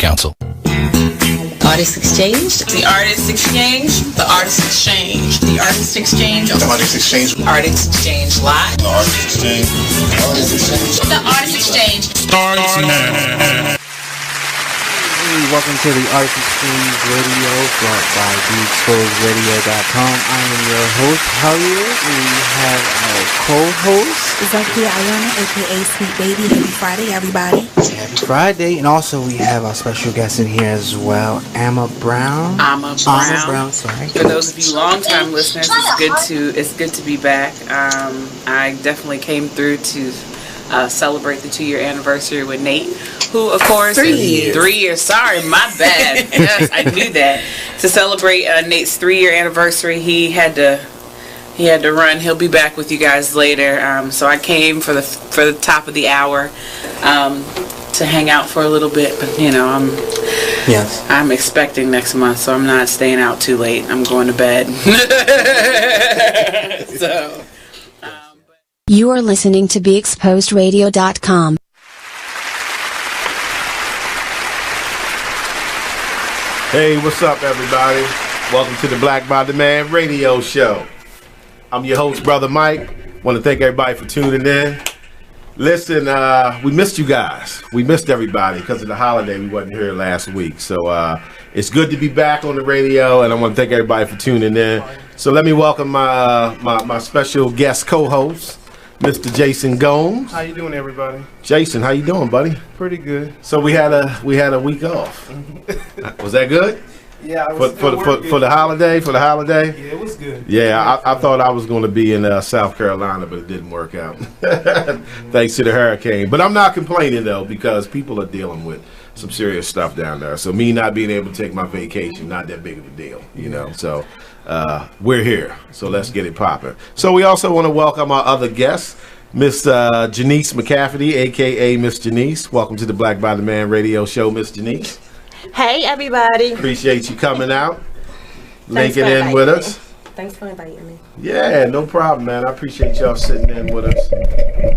Council. Artist Exchange. The Artist Exchange. The Artist Exchange. The Artist Exchange. The Artist Exchange. Artist Exchange Live. The Artist Exchange. The Artist Exchange. The Artist Exchange. Starts now. Welcome to the Artist Exchange Radio, brought by BeExposedRadio.com. I am your host, Javier. We have our co-host, Zakia Ayana, aka Sweet Baby. Happy Friday, everybody. Happy Friday. And also we have our special guest in here as well, Amma Brown. Amma Brown. Sorry. For those of you long-time listeners, it's good to be back. I definitely came through to celebrate the 2-year anniversary with Nate, who, of course, 3 years. 3 years. Sorry, my bad. Yes, I knew that. To celebrate Nate's 3-year anniversary, he had to run. He'll be back with you guys later. So I came for the top of the hour to hang out for a little bit. But I'm expecting next month, so I'm not staying out too late. I'm going to bed. So. You are listening to BeExposedRadio.com. Hey, what's up, everybody? Welcome to the Black by Demand Radio Show. I'm your host, Brother Mike. Want to thank everybody for tuning in. Listen, we missed you guys. We missed everybody because of the holiday. We wasn't here last week. So it's good to be back on the radio, and I want to thank everybody for tuning in. So let me welcome my special guest co-host, Mr. Jason Gomes. How you doing, everybody? Jason, how you doing, buddy? Pretty good. So we had a week off. Was that good? Yeah, I was for the holiday. For the holiday. Yeah, it was good. Yeah, I thought I was going to be in South Carolina, but it didn't work out. Thanks to the hurricane. But I'm not complaining though, because people are dealing with some serious stuff down there. So me not being able to take my vacation, not that big of a deal, you know. So we're here. So let's get it popping. So we also want to welcome our other guest, Miss Janice McCafferty, aka Miss Janice. Welcome to the Black by the Man Radio Show, Miss Janice. Hey, everybody. Appreciate you coming out, linking in with us. Thanks for inviting me. Yeah, no problem, man. I appreciate y'all sitting in with us.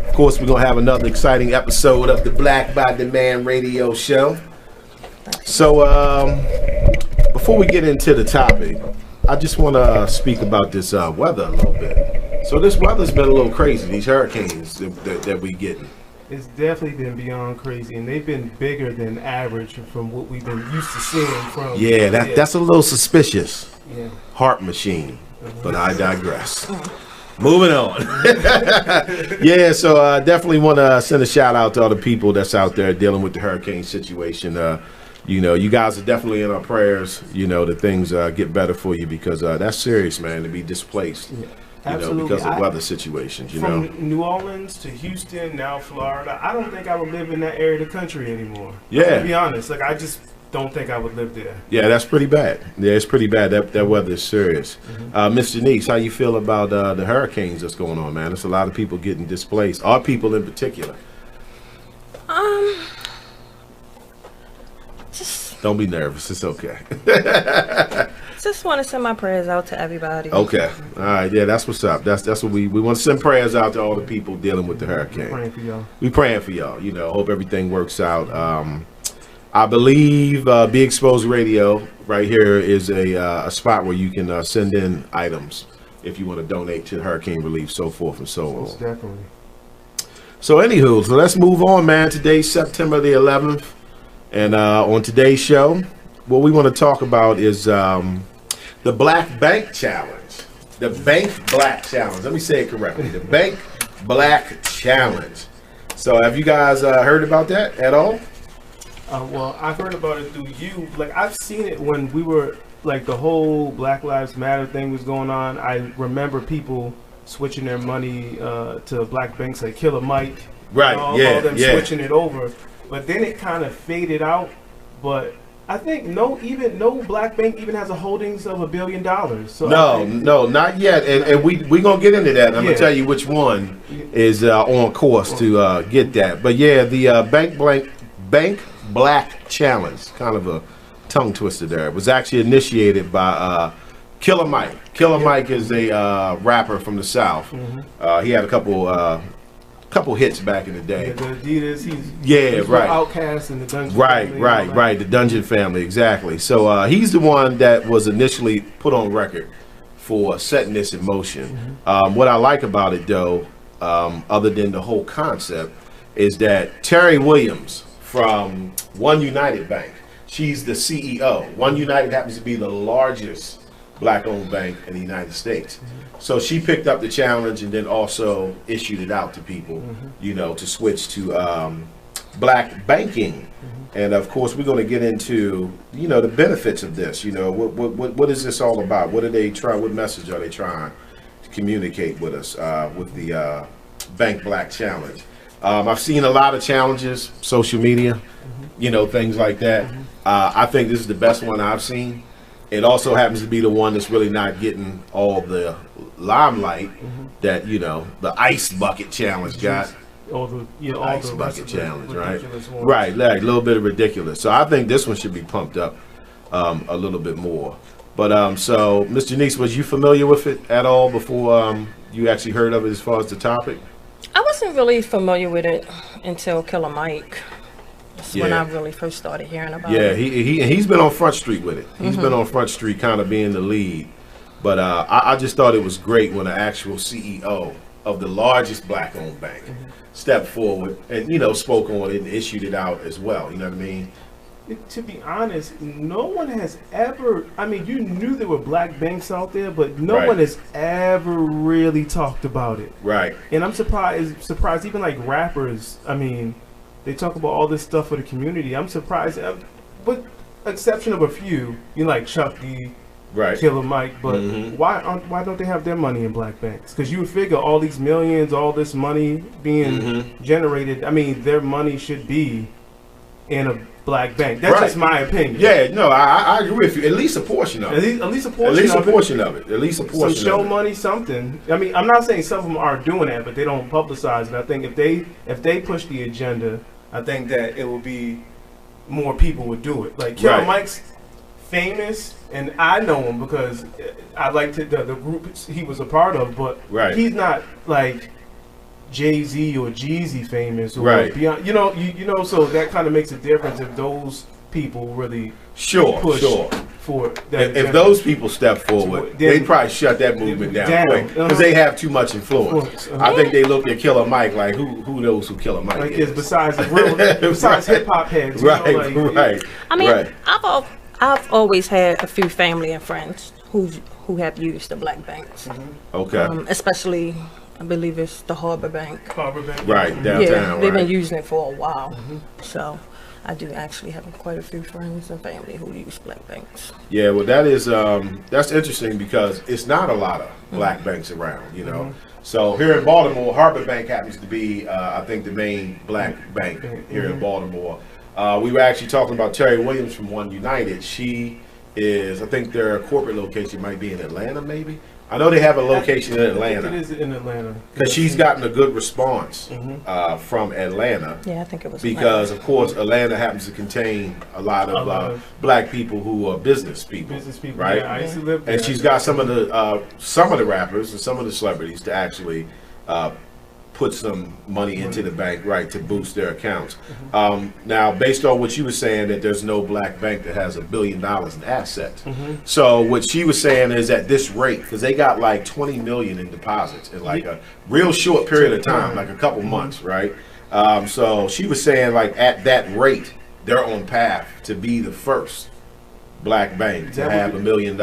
Of course, we're going to have another exciting episode of the Black by the Man Radio Show. So, before we get into the topic, I just want to speak about this weather a little bit. So this weather's been a little crazy, these hurricanes that we getting. It's definitely been beyond crazy, and they've been bigger than average from what we've been used to seeing from. Yeah, that's a little suspicious. Yeah. Heart machine, but I digress. Moving on. Yeah, so I definitely want to send a shout out to all the people that's out there dealing with the hurricane situation. You guys are definitely in our prayers, that things get better for you, because that's serious, man, to be displaced. Yeah. Because of weather situations, From New Orleans to Houston, now Florida, I don't think I would live in that area of the country anymore. Yeah. To be honest, I just don't think I would live there. Yeah, that's pretty bad. Yeah, it's pretty bad. That weather is serious. Miss Janice, how you feel about the hurricanes that's going on, man? There's a lot of people getting displaced. Our people in particular. Don't be nervous. It's okay. Just want to send my prayers out to everybody. Okay. All right. Yeah, that's what's up. That's what we want to send prayers out to all the people dealing with the hurricane. We're praying for y'all. We praying for y'all. Hope everything works out. I believe Be Exposed Radio right here is a spot where you can send in items if you want to donate to hurricane relief, so forth and so on. Most definitely. So anywho, so let's move on, man. Today's September the 11th. And on today's show, what we want to talk about is the Black Bank Challenge. The Bank Black Challenge. Let me say it correctly. The Bank Black Challenge. So have you guys heard about that at all? Well, I've heard about it through you. I've seen it when we were, the whole Black Lives Matter thing was going on. I remember people switching their money to black banks, like Killer Mike. Right, all them switching it over. But then it kind of faded out. But I think no black bank even has a holdings of $1 billion. So no, not yet. And we gonna get into that. I'm gonna tell you which one is on course to get that. But yeah, the Bank Black Challenge, kind of a tongue twister there. It was actually initiated by Killer Mike. Killer Mike is a rapper from the South. He had a couple couple hits back in the day. Yeah, the Adidas. He's right. Outkast and the Dungeon. Right, family, right. The Dungeon Family, exactly. So he's the one that was initially put on record for setting this in motion. What I like about it, though, other than the whole concept, is that Terry Williams from One United Bank, she's the CEO. One United happens to be the largest black-owned bank in the United States. So she picked up the challenge and then also issued it out to people, to switch to black banking. And of course, we're going to get into, the benefits of this. What is this all about? What message are they trying to communicate with us with the Bank Black Challenge? I've seen a lot of challenges, social media, things like that. I think this is the best one I've seen. It also happens to be the one that's really not getting all the limelight that, the ice bucket challenge got. All the ice bucket challenge, right? Ones. Right, like a little bit of ridiculous. So I think this one should be pumped up a little bit more. But so, Ms. Janice, was you familiar with it at all before you actually heard of it as far as the topic? I wasn't really familiar with it until Killer Mike. That's when I really first started hearing about it. Yeah, he's been on Front Street with it. He's been on Front Street kind of being the lead. But I just thought it was great when an actual CEO of the largest black-owned bank stepped forward and, spoke on it and issued it out as well. You know what I mean? To be honest, no one has ever, you knew there were black banks out there, but no one has ever really talked about it. Right. And I'm surprised even like rappers, they talk about all this stuff for the community. I'm surprised, with exception of a few, like Chuck D, Killer Mike, but why don't they have their money in black banks? Because you would figure all these millions, all this money being generated, their money should be in a black bank. That's just my opinion. Yeah, no, I agree with you. At least a portion of it. At least a portion of it. At least a portion Some show of it. money, something. I'm not saying some of them aren't doing that, but they don't publicize it. I think if they push the agenda, I think that it will be more people would do it. Like Killer Mike's famous, and I know him because I liked the group he was a part of, but he's not like Jay-Z or Jeezy famous or beyond, so that kind of makes a difference if those people really push for that. If those people step forward, they'd probably shut that movement down quick because they have too much influence. I think they look at Killer Mike like who knows who Killer Mike is besides hip hop heads, right. I've always had a few family and friends who have used the black banks. Okay. Especially, I believe it's the Harbor Bank. Right, downtown. Yeah, they've been using it for a while. So I do actually have quite a few friends and family who use black banks. Yeah, well, that is that's interesting because it's not a lot of black banks around, So here in Baltimore, Harbor Bank happens to be, I think, the main black bank here in Baltimore. We were actually talking about Terry Williams from One United. She is, I think their corporate location might be in Atlanta, maybe. I know they have a location in Atlanta. I think it is in Atlanta. Because she's gotten a good response from Atlanta. Yeah, I think it was because, of course, Atlanta happens to contain a lot of black people who are business people. Right? Yeah, I used to live there. And she's got some of the rappers and some of the celebrities to actually put some money into the bank, to boost their accounts. Now, based on what you were saying, that there's no black bank that has $1 billion in assets. So what she was saying is at this rate, because they got like 20 million in deposits in like a real short period of time, like a couple months, right? So she was saying like at that rate, they're on path to be the first black bank to have $1 billion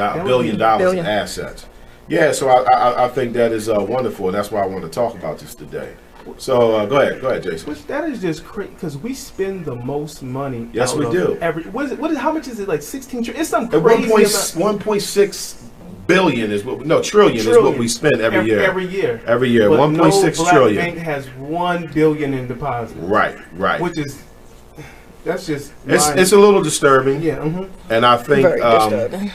in assets. Yeah, so I think that is wonderful, and that's why I want to talk about this today. So go ahead, Jason. That is just crazy because we spend the most money. Yes, we do. How much is it? Like 16 trillion? It's some crazy. 1.6 billion is what? Trillion is what we spend every year. Every year. 1.6 trillion. Bank has 1 billion in deposits. Right. Which is. That's just. It's a little disturbing. Yeah. And I think. Very disturbing.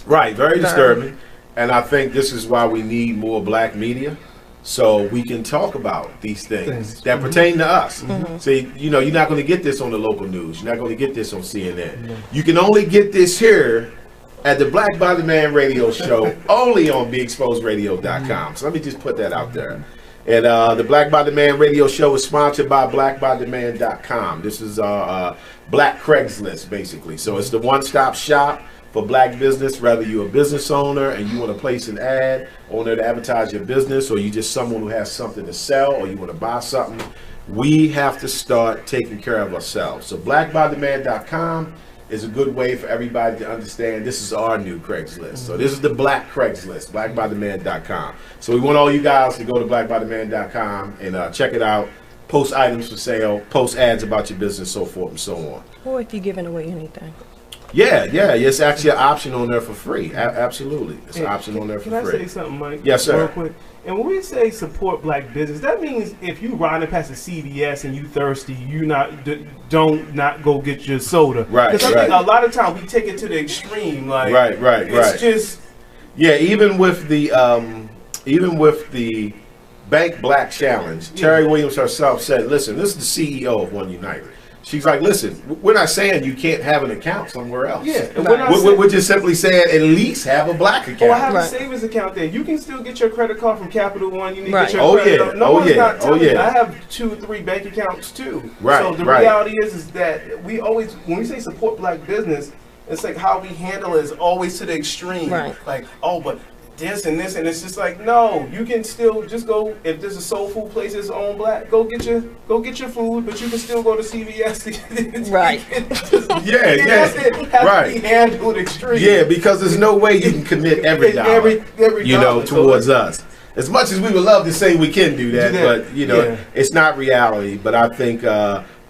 Right. Very disturbing. And I think this is why we need more black media, so we can talk about these things that pertain to us. See, you're not going to get this on the local news. You're not going to get this on CNN. You can only get this here at the Black Body Man Radio Show, only on BeExposedRadio.com. So let me just put that out there. And the Black by the Man radio show is sponsored by blackbythemand.com. This is Black Craigslist, basically. So it's the one-stop shop for black business, whether you're a business owner and you want to place an ad on there to advertise your business, or you just someone who has something to sell, or you want to buy something. We have to start taking care of ourselves. So blackbythemand.com is a good way for everybody to understand this is our new Craigslist. So this is the Black Craigslist, blackbythemand.com. So we want all you guys to go to blackbythemand.com and check it out. Post items for sale, post ads about your business, so forth and so on. Or if you're giving away anything. Yeah, it's actually an option on there for free. Absolutely. It's an option on there for free. Can I say something, Mike? Yes, sir. Real quick. And when we say support black business, that means if you riding past a CVS and you thirsty, you don't go get your soda. Right. Because I think a lot of times we take it to the extreme. Like, right. It's just. Yeah, even with the Bank Black Challenge, Terry Williams herself said, "Listen, this is the CEO of One United." She's like, listen, we're not saying you can't have an account somewhere else. Yeah, and we're just simply saying at least have a black account. Or have a savings account there. You can still get your credit card from Capital One. You need to get your Oh, credit yeah. card. No one's not telling you. yeah. I have 2 or 3 bank accounts too. Right, So the reality is that we always, when we say support black business, it's like how we handle it is always to the extreme. Right. Like, oh, but this and this, and it's just like, no, you can still just go, if there's a soul food place that's owned black, go get your food, but you can still go to CVS. Right. Right. Be handled extreme. Yeah, because there's no way you can commit every dollar, every dollar. towards us. As much as we would love to say we can do that, but it's not reality. But I think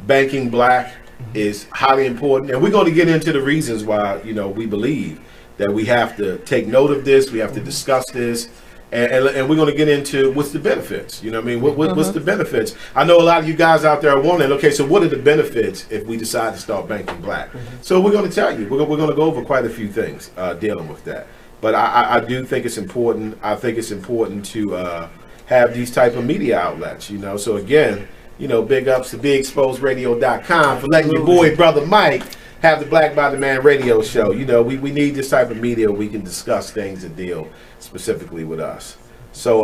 banking black is highly important, and we're going to get into the reasons why we believe that we have to take note of this, we have to discuss this, and we're going to get into what's the benefits. You know what I mean? What's the benefits? I know a lot of you guys out there are wondering, okay, so what are the benefits if we decide to start banking black? So we're going to tell you. We're going to go over quite a few things dealing with that. But I do think it's important. I think it's important to have these type of media outlets, So again, big ups to BeExposedRadio.com for letting your boy, Brother Mike, have the Black by the Man radio show. We need this type of media where we can discuss things that deal specifically with us. So,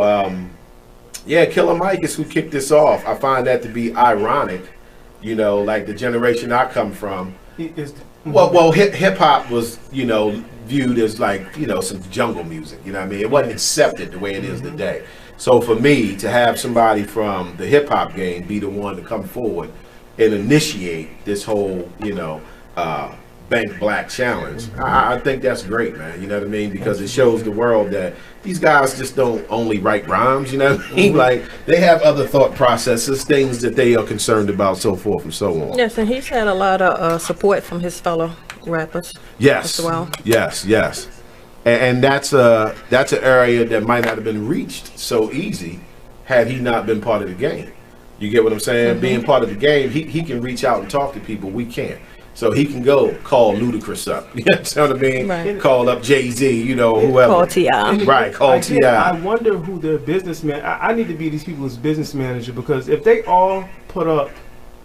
Killer Mike is who kicked this off. I find that to be ironic, like the generation I come from. Well, hip hop was, viewed as like, some jungle music. You know what I mean? It wasn't accepted the way it is today. So for me to have somebody from the hip hop game be the one to come forward and initiate this whole, Bank Black Challenge, I think that's great, man. You know what I mean? Because it shows the world that these guys just don't only write rhymes, you know what I mean? Like, they have other thought processes, things that they are concerned about, so forth and so on. Yes, and he's had a lot of support from his fellow rappers. Yes. As well. Yes. And that's an area that might not have been reached so easy had he not been part of the game. You get what I'm saying? Being part of the game, he can reach out and talk to people. We can't. So he can go call Ludacris up. You know what I mean? Right. Call up Jay-Z, whoever. Call T.I. Right, call T.I. I wonder who their businessman. I need to be these people's business manager, because if they all put up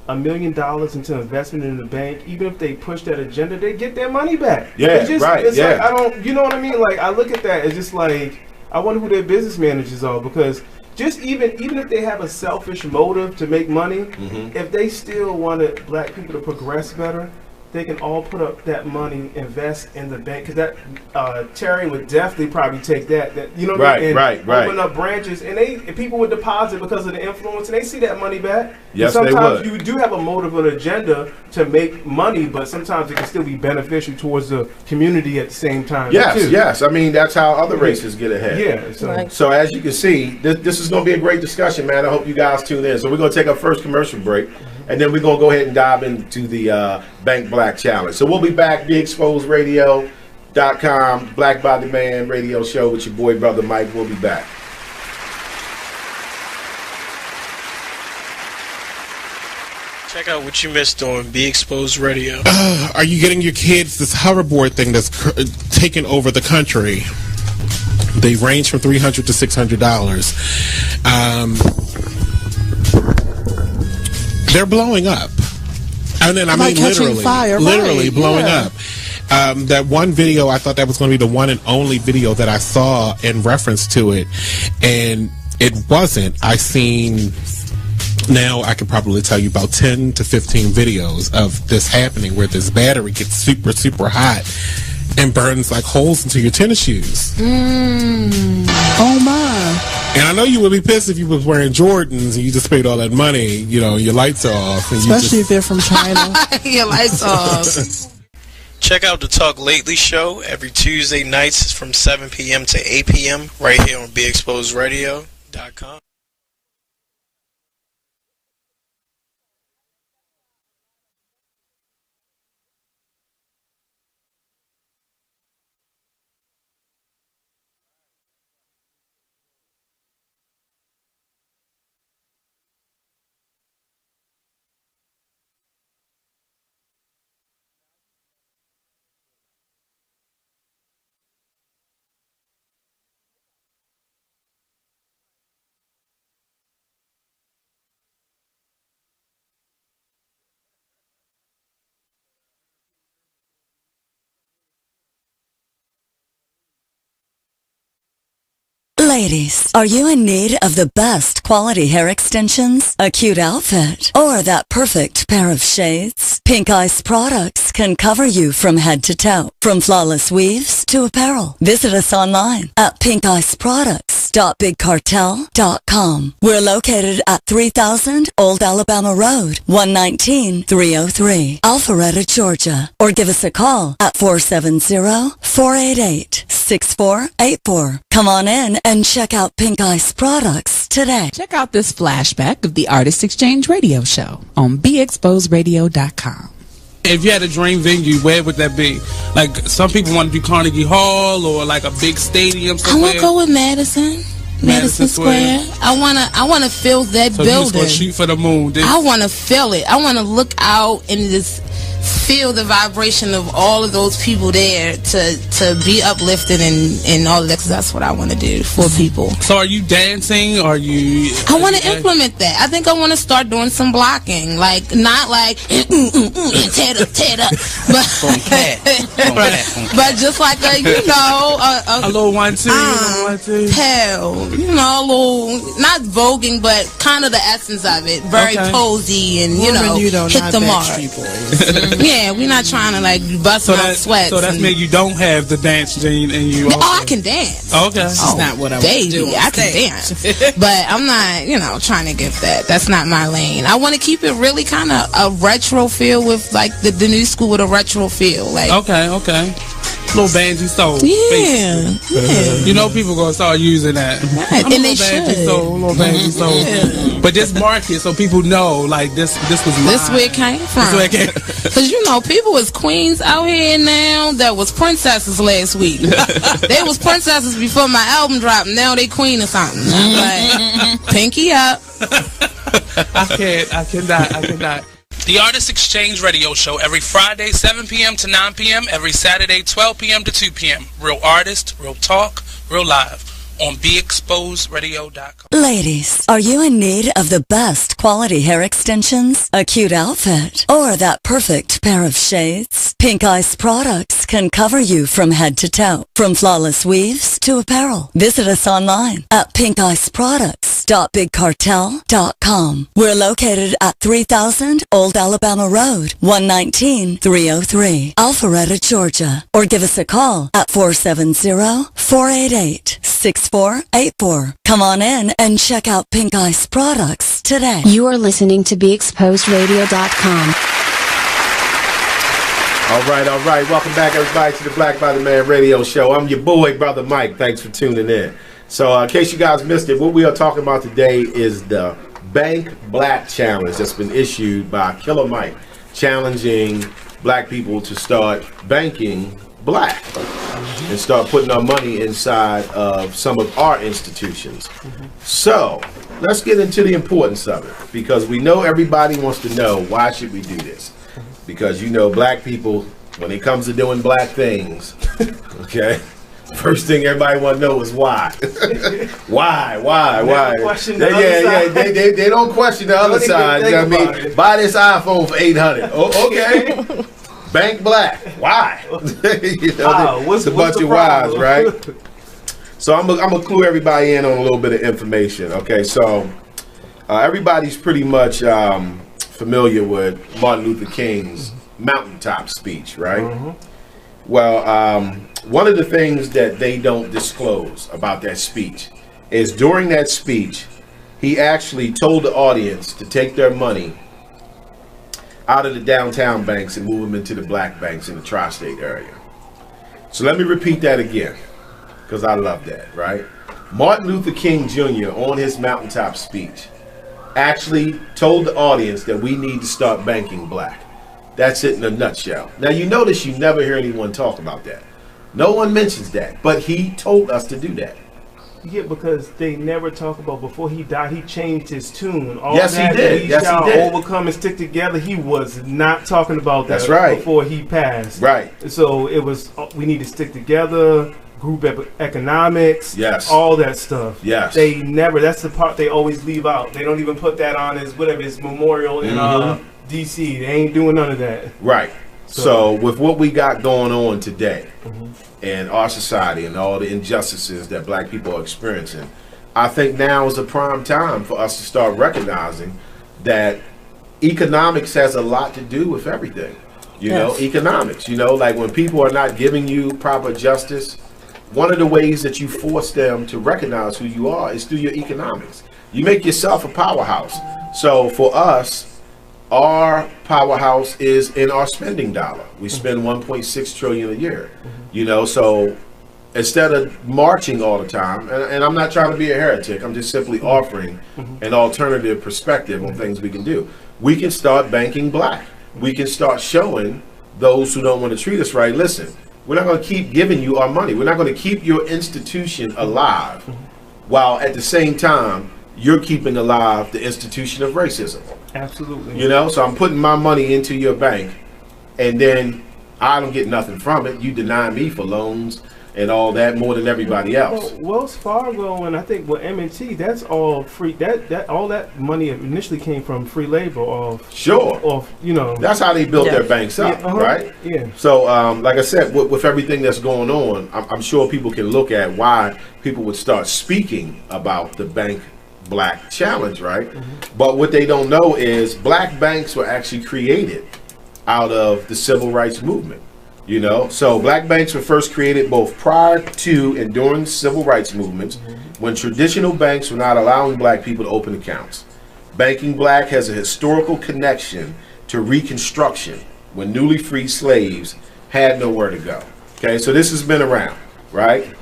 $1 million into investment in the bank, even if they push that agenda, they get their money back. Yeah, Like, I don't, you know what I mean? Like, I look at that, it's just like, I wonder who their business managers are, because just even if they have a selfish motive to make money, if they still wanted black people to progress better, they can all put up that money, invest in the bank, because that Terry would definitely probably take that you know what I mean? And open up branches, and people would deposit because of the influence, and they see that money back. Yes, and sometimes they would. you do have a motive and agenda to make money, but sometimes it can still be beneficial towards the community at the same time. Yes. I mean, that's how other races get ahead. Yeah. So as you can see, this is going to be a great discussion, man. I hope you guys tune in. So we're going to take our first commercial break, and then we're going to go ahead and dive into the Bank Black Challenge. So we'll be back, BeExposedRadio.com, Black by the Man radio show with your boy, Brother Mike. We'll be back. Check out what you missed on Be Exposed Radio. Are you getting your kids this hoverboard thing that's taken over the country? They range from $300 to $600. They're blowing up. And then I mean literally blowing up. That one video, I thought that was going to be the one and only video that I saw in reference to it, and it wasn't. I seen, now I could probably tell you about 10 to 15 videos of this happening where this battery gets super, super hot and burns like holes into your tennis shoes. Oh my. And I know you would be pissed if you was wearing Jordans and you just paid all that money, you know, your lights are off. And especially if they're from China. Your lights off. Check out the Talk Lately show every Tuesday nights from 7 p.m. to 8 p.m. right here on BeExposedRadio.com. Ladies, are you in need of the best quality hair extensions, a cute outfit, or that perfect pair of shades? Pink Ice Products can cover you from head to toe, from flawless weaves to apparel. Visit us online at pinkiceproducts.bigcartel.com. We're located at 3000 Old Alabama Road, 119-303, Alpharetta, Georgia. Or give us a call at 470-488-6484. Come on in and check out Pink Ice Products today. Check out this flashback of the Artist Exchange Radio Show on BeExposedRadio.com. If you had a dream venue, where would that be? Like, some people want to do Carnegie Hall or like a big stadium somewhere. I want to go with Madison Square. I wanna feel that so building. You just want to shoot for the moon. I want to feel it. I want to look out and just feel the vibration of all of those people there to be uplifted and all of that, because that's what I want to do for people. So are you dancing? Are you... I want to implement that. I think I want to start doing some blocking. Like, not like, tear it up. But just like a, you know... a little 1-2. Pale. You know, a little, not voguing, but kind of the essence of it. Very posy and, you know, hit the mark. Yeah, we're not trying to like bust out sweats. So that's mean you don't have the dance gene in you. Oh, I can dance. Okay. That's not what I want to do. I can dance. But I'm not, you know, trying to give that. That's not my lane. I want to keep it really kind of a retro feel with like the new school with a retro feel. Like Okay. Little Banji Soul. Yeah. You know people gonna start using that. Right. And they should. Little Banji Soul. Yeah. But just mark it so people know like this was mine. This where it came from. Because you know people was queens out here now that was princesses last week. They was princesses before my album dropped. Now they queen or something. I'm like, pinky up. I cannot. The Artist Exchange Radio Show every Friday, 7 p.m. to 9 p.m. Every Saturday, 12 p.m. to 2 p.m. Real artist, real talk, real live on BeExposedRadio.com. Ladies, are you in need of the best quality hair extensions, a cute outfit, or that perfect pair of shades? Pink Ice Products can cover you from head to toe, from flawless weaves to apparel. Visit us online at pinkiceproducts.bigcartel.com. We're located at 3000 Old Alabama Road, 119-303, Alpharetta, Georgia. Or give us a call at 470-488-6484. Come on in and check out Pink Ice Products today. You are listening to BeExposedRadio.com. All right. Welcome back, everybody, to the Black by the Man radio show. I'm your boy, Brother Mike. Thanks for tuning in. So, in case you guys missed it, what we are talking about today is the Bank Black Challenge that's been issued by Killer Mike, challenging black people to start banking black and start putting our money inside of some of our institutions. So, let's get into the importance of it, because we know everybody wants to know, why should we do this? Because you know, black people, when it comes to doing black things, okay, first thing everybody want to know is why. Why? They don't question the other side. You know what I mean? Buy this iPhone for $800. Oh, okay. Bank black. Why? You know, it's a bunch of whys, right? So I'm gonna clue everybody in on a little bit of information. Okay, so everybody's pretty much familiar with Martin Luther King's mountaintop speech, right? Well, one of the things that they don't disclose about that speech is during that speech, he actually told the audience to take their money out of the downtown banks and move them into the black banks in the tri-state area. So let me repeat that again, because I love that, right? Martin Luther King Jr. on his mountaintop speech actually told the audience that we need to start banking black. That's it in a nutshell. Now you notice you never hear anyone talk about that. No one mentions that, but he told us to do that. Yeah, because they never talk about before he died, he changed his tune. Yes, he did. Yes, he did. Overcome and stick together. He was not talking about that. That's right. Before he passed. Right. So it was, we need to stick together, group economics, yes, all that stuff. Yes. They never, that's the part they always leave out. They don't even put that on as whatever, his memorial in DC. They ain't doing none of that. Right. So with what we got going on today in our society and all the injustices that black people are experiencing, I think now is a prime time for us to start recognizing that economics has a lot to do with everything. You know, economics, you know, like when people are not giving you proper justice, one of the ways that you force them to recognize who you are is through your economics. You make yourself a powerhouse. So for us, our powerhouse is in our spending dollar. We spend 1.6 trillion a year. You know, so instead of marching all the time, and I'm not trying to be a heretic, I'm just simply offering an alternative perspective on things we can do. We can start banking black. We can start showing those who don't want to treat us right, listen, we're not going to keep giving you our money. We're not going to keep your institution alive while at the same time you're keeping alive the institution of racism. Absolutely. You know, so I'm putting my money into your bank and then I don't get nothing from it. You deny me for loans and all that more than everybody else. Well, Wells Fargo and I think with M&T, that's all free. That all that money initially came from free labor. Sure. You know. That's how they built their banks up, right? Yeah. So, like I said, with everything that's going on, I'm sure people can look at why people would start speaking about the bank black challenge, right? But what they don't know is black banks were actually created out of the civil rights movement. You know, so black banks were first created both prior to and during the civil rights movements when traditional banks were not allowing black people to open accounts. Banking black has a historical connection to Reconstruction when newly freed slaves had nowhere to go. Okay, so this has been around, right?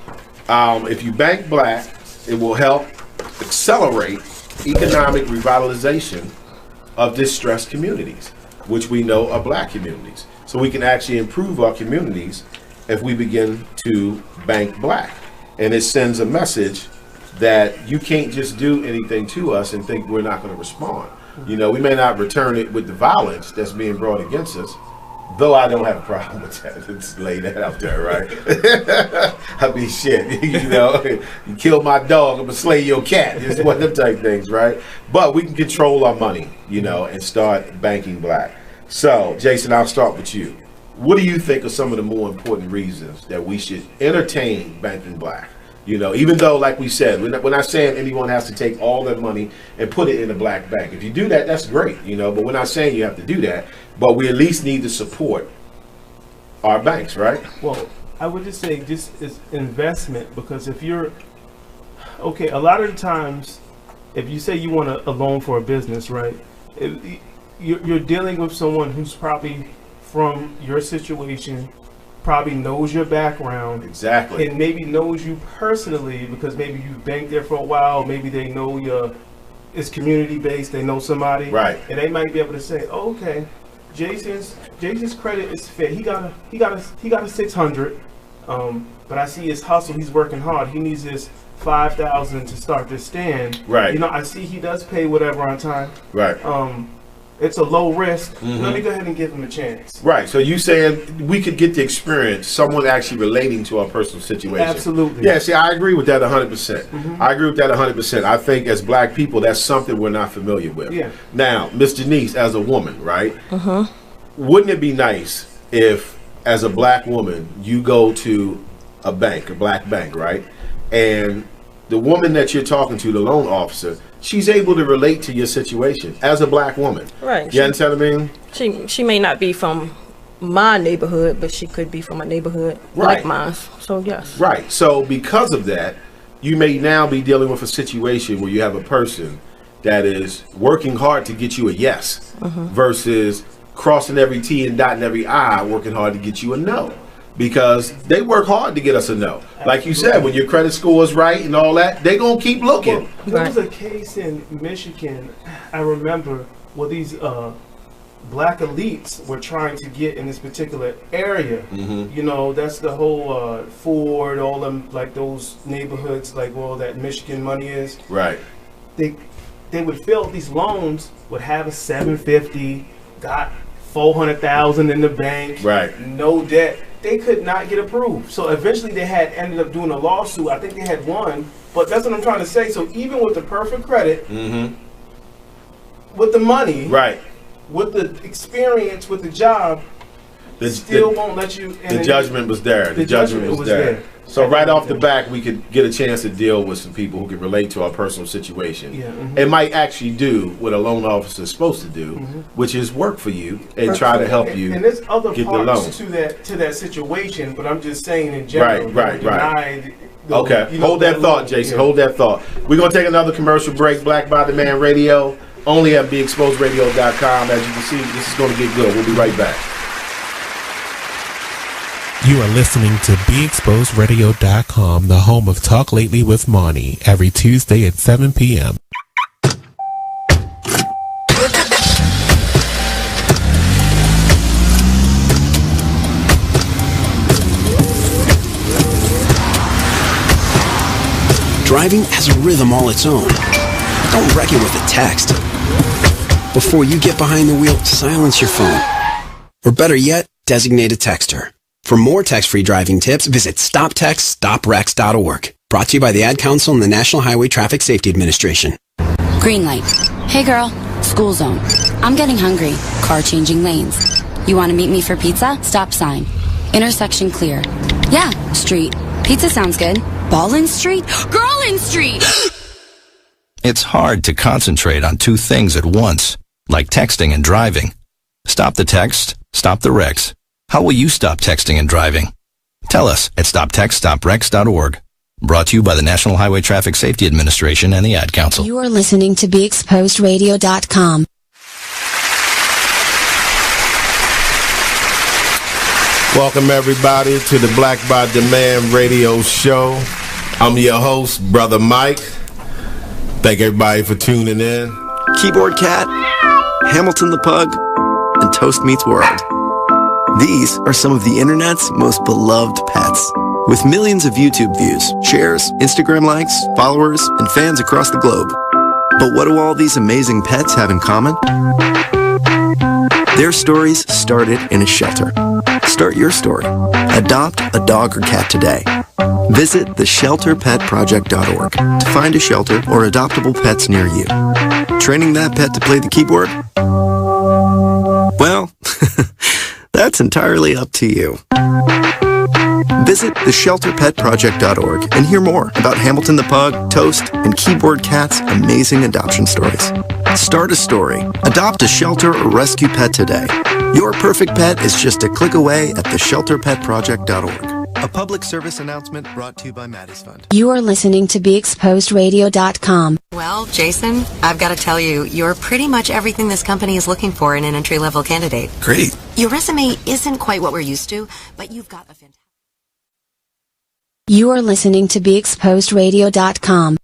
If you bank black, it will help accelerate economic revitalization of distressed communities, which we know are black communities. So we can actually improve our communities if we begin to bank black. And it sends a message that you can't just do anything to us and think we're not going to respond. You know, we may not return it with the violence that's being brought against us, though I don't have a problem with that. Let's lay that out there, right? I mean, shit, you know, you kill my dog, I'm going to slay your cat. It's one of them type things, right? But we can control our money, you know, and start banking black. So, Jason, I'll start with you. What do you think are some of the more important reasons that we should entertain banking black? You know, even though, like we said, we're not saying anyone has to take all their money and put it in a black bank. If you do that, that's great, you know, but we're not saying you have to do that. But we at least need to support our banks, right? Well, I would just say just as investment, because if you're, okay, a lot of the times, if you say you want a loan for a business, right, you're dealing with someone who's probably from your situation, probably knows your background. Exactly. And maybe knows you personally because maybe you've banked there for a while. Maybe they know it's community based. They know somebody. Right. And they might be able to say, oh, okay, Jason's credit is fair. He got a 600. But I see his hustle. He's working hard. He needs his 5,000 to start this stand. Right. You know, I see he does pay whatever on time. Right. It's a low risk. Let me go ahead and give him a chance. Right. So you saying we could get to experience someone actually relating to our personal situation. Absolutely. Yeah, see, I agree with that 100%. I agree with that 100%. I think as black people, that's something we're not familiar with. Yeah. Now, Ms. Janice, as a woman, right? Wouldn't it be nice if, as a black woman, you go to a bank, a black bank, right? And the woman that you're talking to, the loan officer, she's able to relate to your situation as a black woman. Right. You understand what I mean? She may not be from my neighborhood, but she could be from a neighborhood like mine. So yes. Right. So because of that, you may now be dealing with a situation where you have a person that is working hard to get you a yes versus crossing every T and dotting every I, working hard to get you a no. Because they work hard to get us a no. Like you said, when your credit score is right and all that, they're going to keep looking. Well, there was a case in Michigan, I remember, where these black elites were trying to get in this particular area. You know, that's the whole Ford, all them, like those neighborhoods, like where all that Michigan money is. Right. They would fill these loans, would have a 750, got 400,000 in the bank, right? No debt. They could not get approved. So eventually they had ended up doing a lawsuit. I think they had won, but that's what I'm trying to say. So even with the perfect credit, with the money, right, with the experience, with the job, still won't let you. The judgment was there. The judgment was there. So right off the back, we could get a chance to deal with some people who can relate to our personal situation. It might actually do what a loan officer is supposed to do, which is work for you and try to help you and there's other get the loan. parts to that situation, but I'm just saying in general. Right. Okay, hold that thought, Jason. Hold that thought. We're going to take another commercial break. Black by the Man Radio, only at BeExposedRadio.com. As you can see, this is going to get good. We'll be right back. You are listening to BeExposedRadio.com, the home of Talk Lately with Monty, every Tuesday at 7 p.m. Driving has a rhythm all its own. Don't wreck it with a text. Before you get behind the wheel, silence your phone. Or better yet, designate a texter. For more text-free driving tips, visit StopTextStopWrecks.org. Brought to you by the Ad Council and the National Highway Traffic Safety Administration. Green light. Hey girl, school zone. I'm getting hungry. Car changing lanes. You want to meet me for pizza? Stop sign. Intersection clear. Yeah, street. Pizza sounds good. Ballin Street? Girlin Street! It's hard to concentrate on two things at once, like texting and driving. Stop the text, stop the wrecks. How will you stop texting and driving? Tell us at StopTextStopWrecks.org. Brought to you by the National Highway Traffic Safety Administration and the Ad Council. You are listening to BeExposedRadio.com. Welcome everybody to the Black by Demand Radio Show. I'm your host, Brother Mike. Thank everybody for tuning in. Keyboard Cat, Hamilton the Pug, and Toast Meets World. These are some of the internet's most beloved pets. With millions of YouTube views, shares, Instagram likes, followers, and fans across the globe. But what do all these amazing pets have in common? Their stories started in a shelter. Start your story. Adopt a dog or cat today. Visit theshelterpetproject.org to find a shelter or adoptable pets near you. Training that pet to play the keyboard? Well, that's entirely up to you. Visit theshelterpetproject.org and hear more about Hamilton the Pug, Toast, and Keyboard Cat's amazing adoption stories. Start a story, adopt a shelter or rescue pet today. Your perfect pet is just a click away at theshelterpetproject.org. A public service announcement brought to you by Maddie's Fund. You are listening to BeExposedRadio.com. Well, Jason, I've got to tell you, you're pretty much everything this company is looking for in an entry-level candidate. Great. Your resume isn't quite what we're used to, but you've got a fantastic... You are listening to BeExposedRadio.com.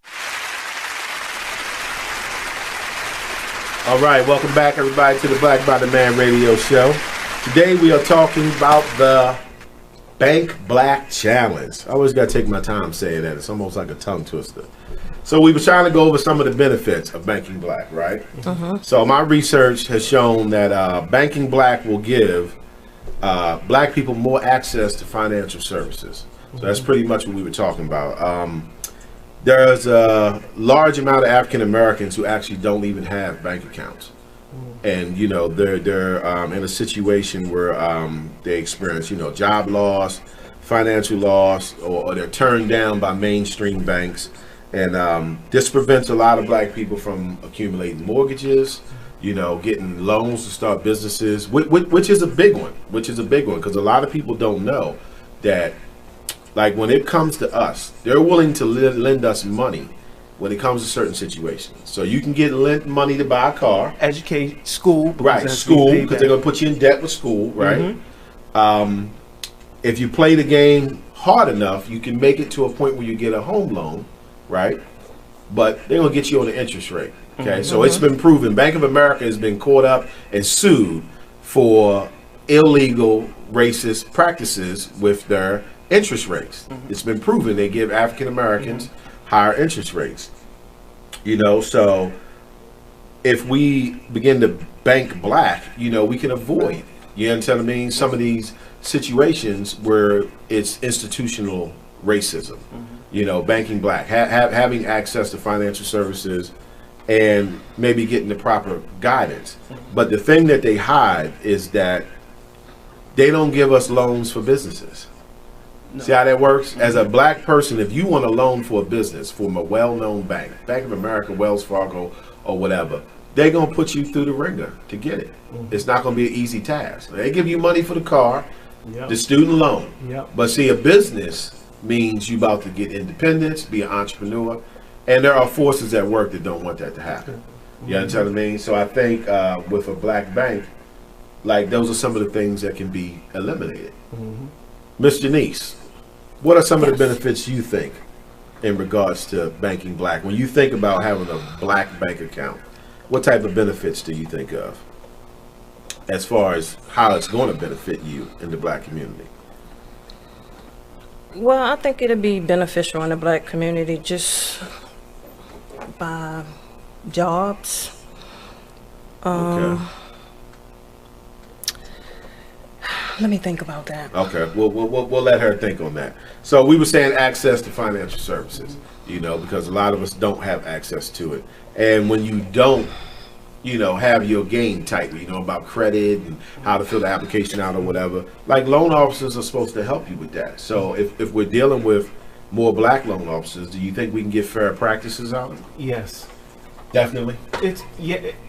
All right, welcome back everybody to the Black by the Man Radio Show. Today we are talking about the Bank Black Challenge. I always got to take my time saying that. It's almost like a tongue twister. So we were trying to go over some of the benefits of banking black, right? So my research has shown that banking black will give black people more access to financial services. So that's pretty much what we were talking about. There's a large amount of African Americans who actually don't even have bank accounts, and you know they're in a situation where they experience job loss, financial loss, or they're turned down by mainstream banks. And this prevents a lot of black people from accumulating mortgages, you know, getting loans to start businesses, which is a big one, because a lot of people don't know that, like, when it comes to us, they're willing to lend us money when it comes to certain situations. So you can get lent money to buy a car. Educate, school. Right, school, because they're going to put you in debt with school, right? Mm-hmm. If you play the game hard enough, you can make it to a point where you get a home loan, right? But they're going to get you on the interest rate, okay? So it's been proven. Bank of America has been caught up and sued for illegal racist practices with their interest rates. It's been proven they give African Americans higher interest rates. You know, so if we begin to bank black, you know, we can avoid, you understand what I mean, some of these situations where it's institutional racism. You know, banking black, having access to financial services, and maybe getting the proper guidance. But the thing that they hide is that they don't give us loans for businesses. No. See how that works? As a black person, if you want a loan for a business from a well-known bank, Bank of America, Wells Fargo, or whatever, they're going to put you through the ringer to get it. It's not going to be an easy task. They give you money for the car, the student loan. But see, a business means you about to get independence, be an entrepreneur, and there are forces at work that don't want that to happen. You understand what I mean? So I think with a black bank, like, those are some of the things that can be eliminated. Miss Janice, what are some of the benefits you think in regards to banking black? When you think about having a black bank account, what type of benefits do you think of as far as how it's going to benefit you in the black community? Well, I think it'd be beneficial in the black community just by jobs. Okay. Let me think about that. Okay, we'll let her think on that. So we were saying access to financial services, you know, because a lot of us don't have access to it. And when you don't, you know, have your game tight, you know, about credit and how to fill the application out or whatever, like, loan officers are supposed to help you with that. So if we're dealing with more black loan officers, do you think we can get fair practices out of them? Yes. Definitely. It's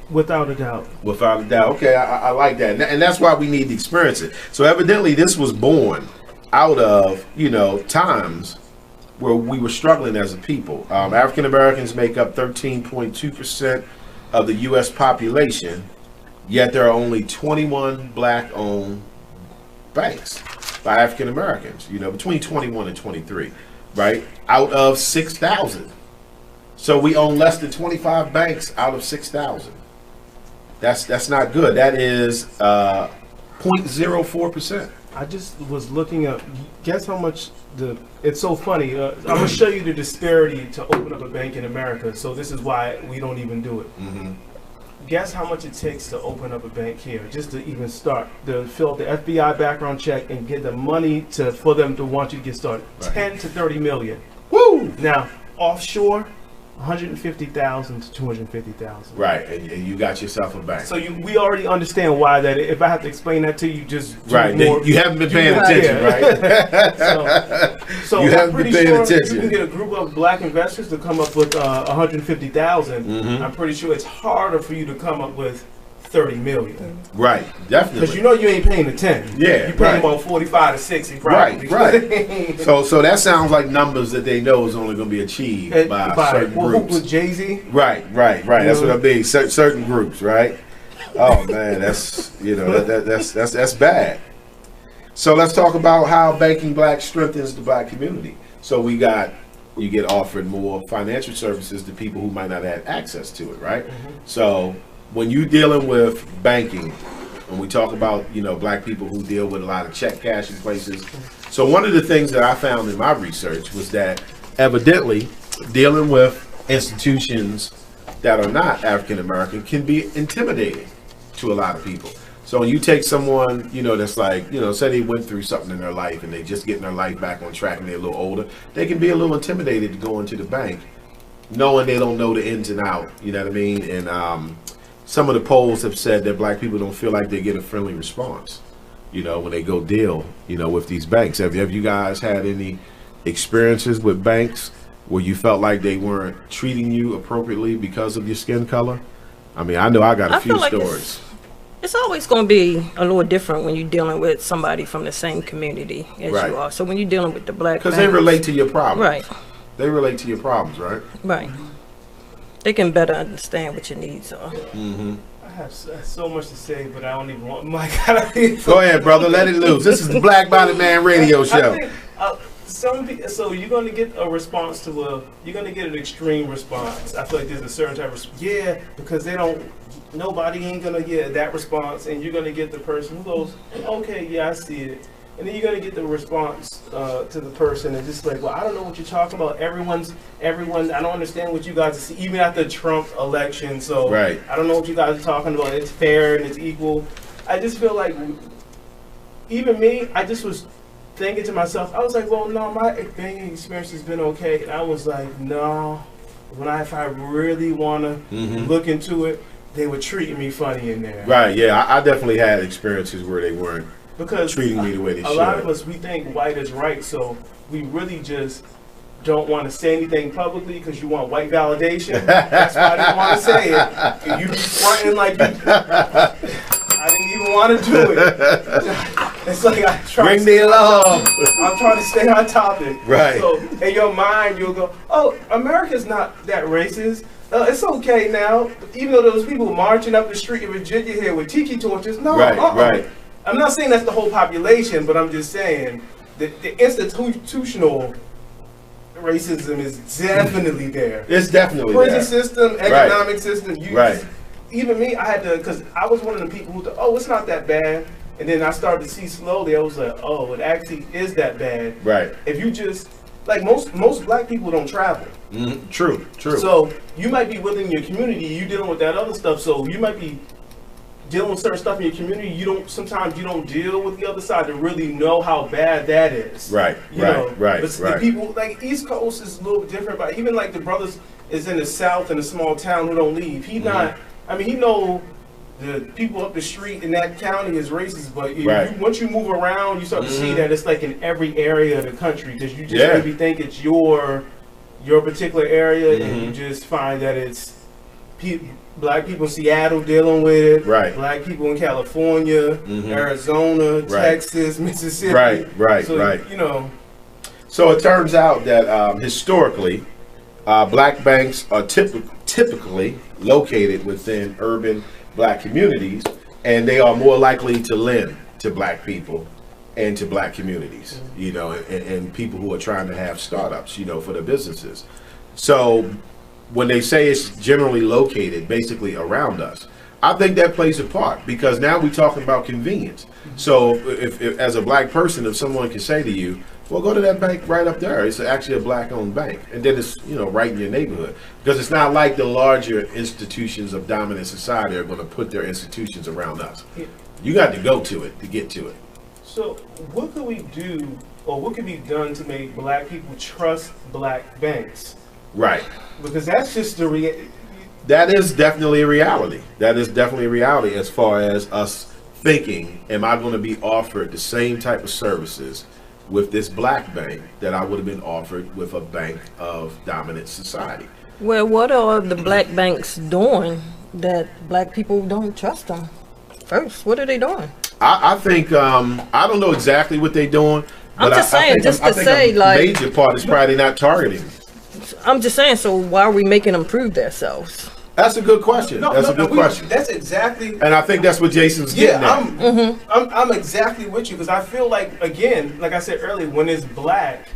without a doubt. Without a doubt. Okay, I like that, and that's why we need to experience it. So evidently, this was born out of, you know, times where we were struggling as a people. African Americans make up 13.2% of the U.S. population, yet there are only 21 black-owned banks by African Americans. You know, between 21 and 23, right? Out of 6,000. So we own less than 25 banks out of 6,000. That's not good. That is 0.04%. I just was looking up. Guess how much it's so funny. I'm gonna show you the disparity to open up a bank in America. So this is why we don't even do it. Guess how much it takes to open up a bank here, just to even start, to fill out the FBI background check and get the money for them to want you to get started. Right. 10 to 30 million. Woo! Now offshore, 150,000 to 250,000. Right, and you got yourself a bank. So we already understand why that. If I have to explain that to you, just right. You haven't been paying attention, right? so you haven't been paying attention. You can get a group of black investors to come up with 150,000. I'm pretty sure it's harder for you to come up with 30 million. Right, definitely. Because you know you ain't paying the 10. Yeah, you're paying about 45 to 60 probably. Right. So that sounds like numbers that they know is only going to be achieved by certain groups. With Jay-Z? Right. That's what I mean. Certain groups, right? Oh man, that's, you know, that's bad. So let's talk about how banking black strengthens the black community. So you get offered more financial services to people who might not have access to it, right? So when you're dealing with banking, when we talk about, you know, black people who deal with a lot of check cashing places. So one of the things that I found in my research was that evidently dealing with institutions that are not African American can be intimidating to a lot of people. So when you take someone, you know, that's like, you know, say they went through something in their life and they just getting their life back on track and they're a little older, they can be a little intimidated to go into the bank knowing they don't know the ins and out, you know what I mean? And some of the polls have said that black people don't feel like they get a friendly response you know, when they go deal, you know, with these banks. Have you guys had any experiences with banks where you felt like they weren't treating you appropriately because of your skin color? I mean, I know I got a few stories. It's always going to be a little different when you're dealing with somebody from the same community as Right. you are. So when you're dealing with the black Because they banks- relate to your problems. Right. They relate to your problems, right? Right. They can better understand what your needs are. Mm-hmm. I have so much to say, but I don't even want Mike. Go ahead, brother. Let it loose. This is the Black Body Man radio show. I think, so you're going to get a response to you're going to get an extreme response. I feel like there's a certain type of, because nobody ain't going to get that response, and you're going to get the person who goes, okay, yeah, I see it. And then you're going to get the response to the person and just like, well, I don't know what you're talking about. Everyone, I don't understand what you guys are seeing, even after the Trump election. So Right. I don't know what you guys are talking about. It's fair and it's equal. I just feel like, even me, I just was thinking to myself, I was like, well, no, my banking experience has been okay. And I was like, no, if I really want to look into it, they were treating me funny in there. Right, yeah. I definitely had experiences where they weren't Because treating me the way they should. a lot of us, we think white is right, so we really just don't want to say anything publicly because you want white validation. That's why I didn't want to say it. You be fronting like you. I didn't even want to do it. It's like I try Bring to the stay on alarm. topic. I'm trying to stay on topic. Right. So in your mind, you'll go, "Oh, America's not that racist. It's okay now." Even though those people marching up the street in Virginia here with tiki torches, no. Right, right. I'm not saying that's the whole population, but I'm just saying that the institutional racism is definitely there. It's definitely prison there. system, Right. economic system. Right. Even me, I had to, because I was one of the people who thought, oh, it's not that bad. And then I started to see slowly, I was like, oh, it actually is that bad. Right. If you just, like most black people don't travel. True, true. So you might be within your community, you dealing with that other stuff. So you might be dealing with certain stuff in your community. Sometimes you don't deal with the other side to really know how bad that is. Right, You right, know, right, but right. the people, like East Coast is a little bit different, but even like the brothers is in the South in a small town who don't leave. He not, I mean, he know the people up the street in that county is racist, but Right. once you move around, you start to see that it's like in every area of the country, because you just Yeah. maybe think it's your particular area, and you just find that it's black people in Seattle dealing with it, Right. black people in California, Arizona, Right. Texas, Mississippi. Right, So, right. you know. So it turns out that historically, black banks are typically located within urban black communities, and they are more likely to lend to black people and to black communities, you know, and people who are trying to have startups, you know, for their businesses. So when they say it's generally located basically around us, I think that plays a part, because now we're talking about convenience. So if as a black person, if someone can say to you, well, go to that bank right up there. It's actually a black-owned bank. And then it's, you know, right in your neighborhood. Because it's not like the larger institutions of dominant society are going to put their institutions around us. You got to go to it to get to it. So what could we do, or what could be done to make black people trust black banks? Right. Because that's just the That is definitely a reality. That is definitely a reality as far as us thinking, am I going to be offered the same type of services with this black bank that I would have been offered with a bank of dominant society? Well, what are the black banks doing that black people don't trust them? First, what are they doing? I think, I don't know exactly what they're doing. I'm But just I saying, think just I to think say, a like- major part is probably not targeting. I'm just saying, so why are we making them prove themselves? That's a good question. That's a good question. That's exactly. And I think that's what Jason's getting at. I'm exactly with you, because I feel like, again, like I said earlier, when it's black,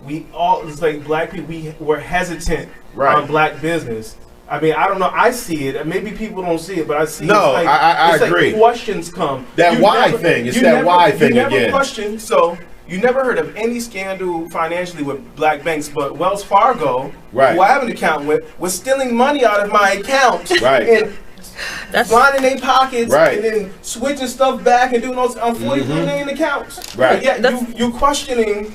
it's like black people, we're hesitant on black business. I mean, I don't know. I see it. Maybe people don't see it, but I see. No, it's like, I it's agree. Like questions come. That You why never- thing. It's you that never- why thing you never again. question. So you never heard of any scandal financially with black banks, but Wells Fargo, Right. who I have an account with, was stealing money out of my account. Right. And flying in their pockets, Right. and then switching stuff back and doing those on 43 million accounts. Right. Yeah, you questioning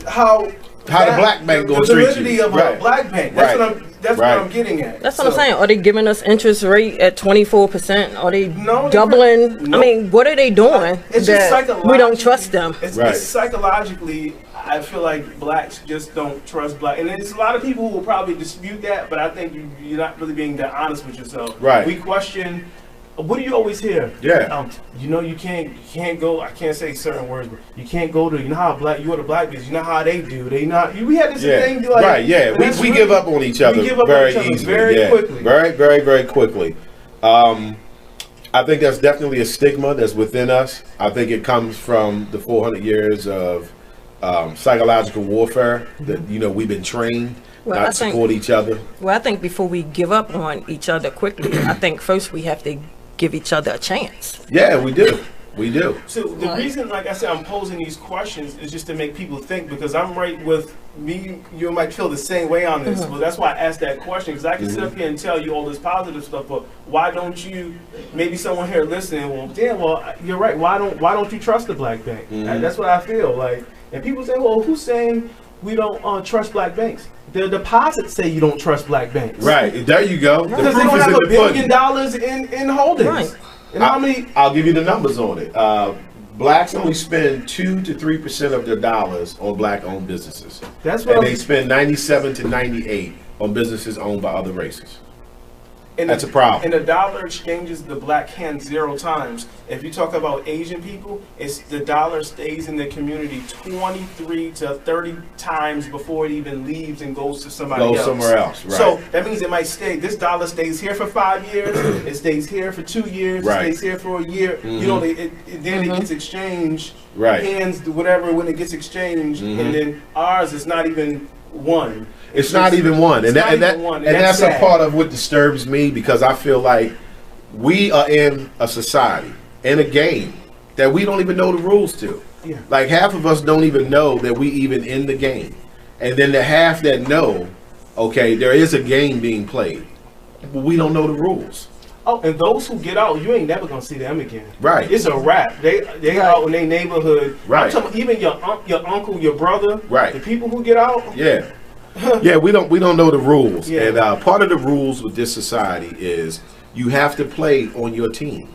how How the black bank gonna the treat validity you? of a black bank. That's what I'm getting at. That's what I'm saying. Are they giving us interest rate at 24%? Are they doubling? No. I mean, what are they doing It's just that psychologically. we don't trust them? It's psychologically, I feel like blacks just don't trust black. And there's a lot of people who will probably dispute that, but I think you're not really being that honest with yourself. Right. We question. What do you always hear? Yeah. You can't go. I can't say certain words, but you can't go to. You know how you go to black people. You know how they do. They not. We had this thing like. Right. Yeah. We give up on each other very easily. Very quickly. Very quickly. I think that's definitely a stigma that's within us. I think it comes from the 400 years of psychological warfare that we've been trained not to support each other. Well, I think before we give up on each other quickly, I think first we have to give each other a chance. Yeah, we do. We do. So the reason, like I said, I'm posing these questions is just to make people think, because I'm right with me. You might feel the same way on this. Well, that's why I asked that question, because I can sit up here and tell you all this positive stuff, but why don't you? Maybe someone here listening, well, you're right. Why don't you trust the black bank? That's what I feel like. And people say, well, who's saying we don't trust black banks? The deposits say you don't trust black banks. Right. There you go. Because they don't have $1 billion in holdings. Right. And how many? I'll give you the numbers on it. Blacks only spend 2 to 3% of their dollars on black-owned businesses. That's what. And they spend 97 to 98 on businesses owned by other races. And that's a problem. And the dollar exchanges the black hand 0 times. If you talk about Asian people, it's the dollar stays in the community 23 to 30 times before it even leaves and goes to somebody else. Somewhere else, right. So that means it might stay. This dollar stays here for 5 years. It stays here for 2 years. Right. It stays here for a year. Then it gets exchanged. Right. Hands, whatever, when it gets exchanged. And then ours is not even one. It's not even one. And that's a part of what disturbs me, because I feel like we are in a society, in a game, that we don't even know the rules to. Yeah. Like half of us don't even know that we even in the game. And then the half that know, okay, there is a game being played, but we don't know the rules. Oh, and those who get out, you ain't never gonna see them again. Right. It's a wrap. They out in their neighborhood. Right. I'm talking about even your uncle, your brother. Right. The people who get out. Yeah. Yeah, we don't know the rules. Yeah. And part of the rules with this society is you have to play on your team.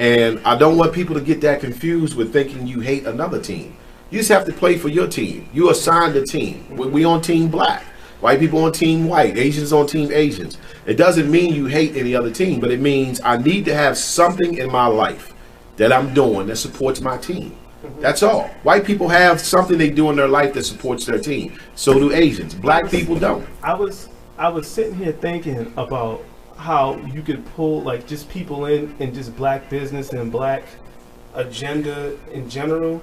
And I don't want people to get that confused with thinking you hate another team. You just have to play for your team. You assigned a team. We on team black. White people on team white. Asians on team Asians. It doesn't mean you hate any other team, but it means I need to have something in my life that I'm doing that supports my team. That's all. White people have something they do in their life that supports their team. So do Asians. Black people don't. I was sitting here thinking about how you could pull like just people in just black business and black agenda in general.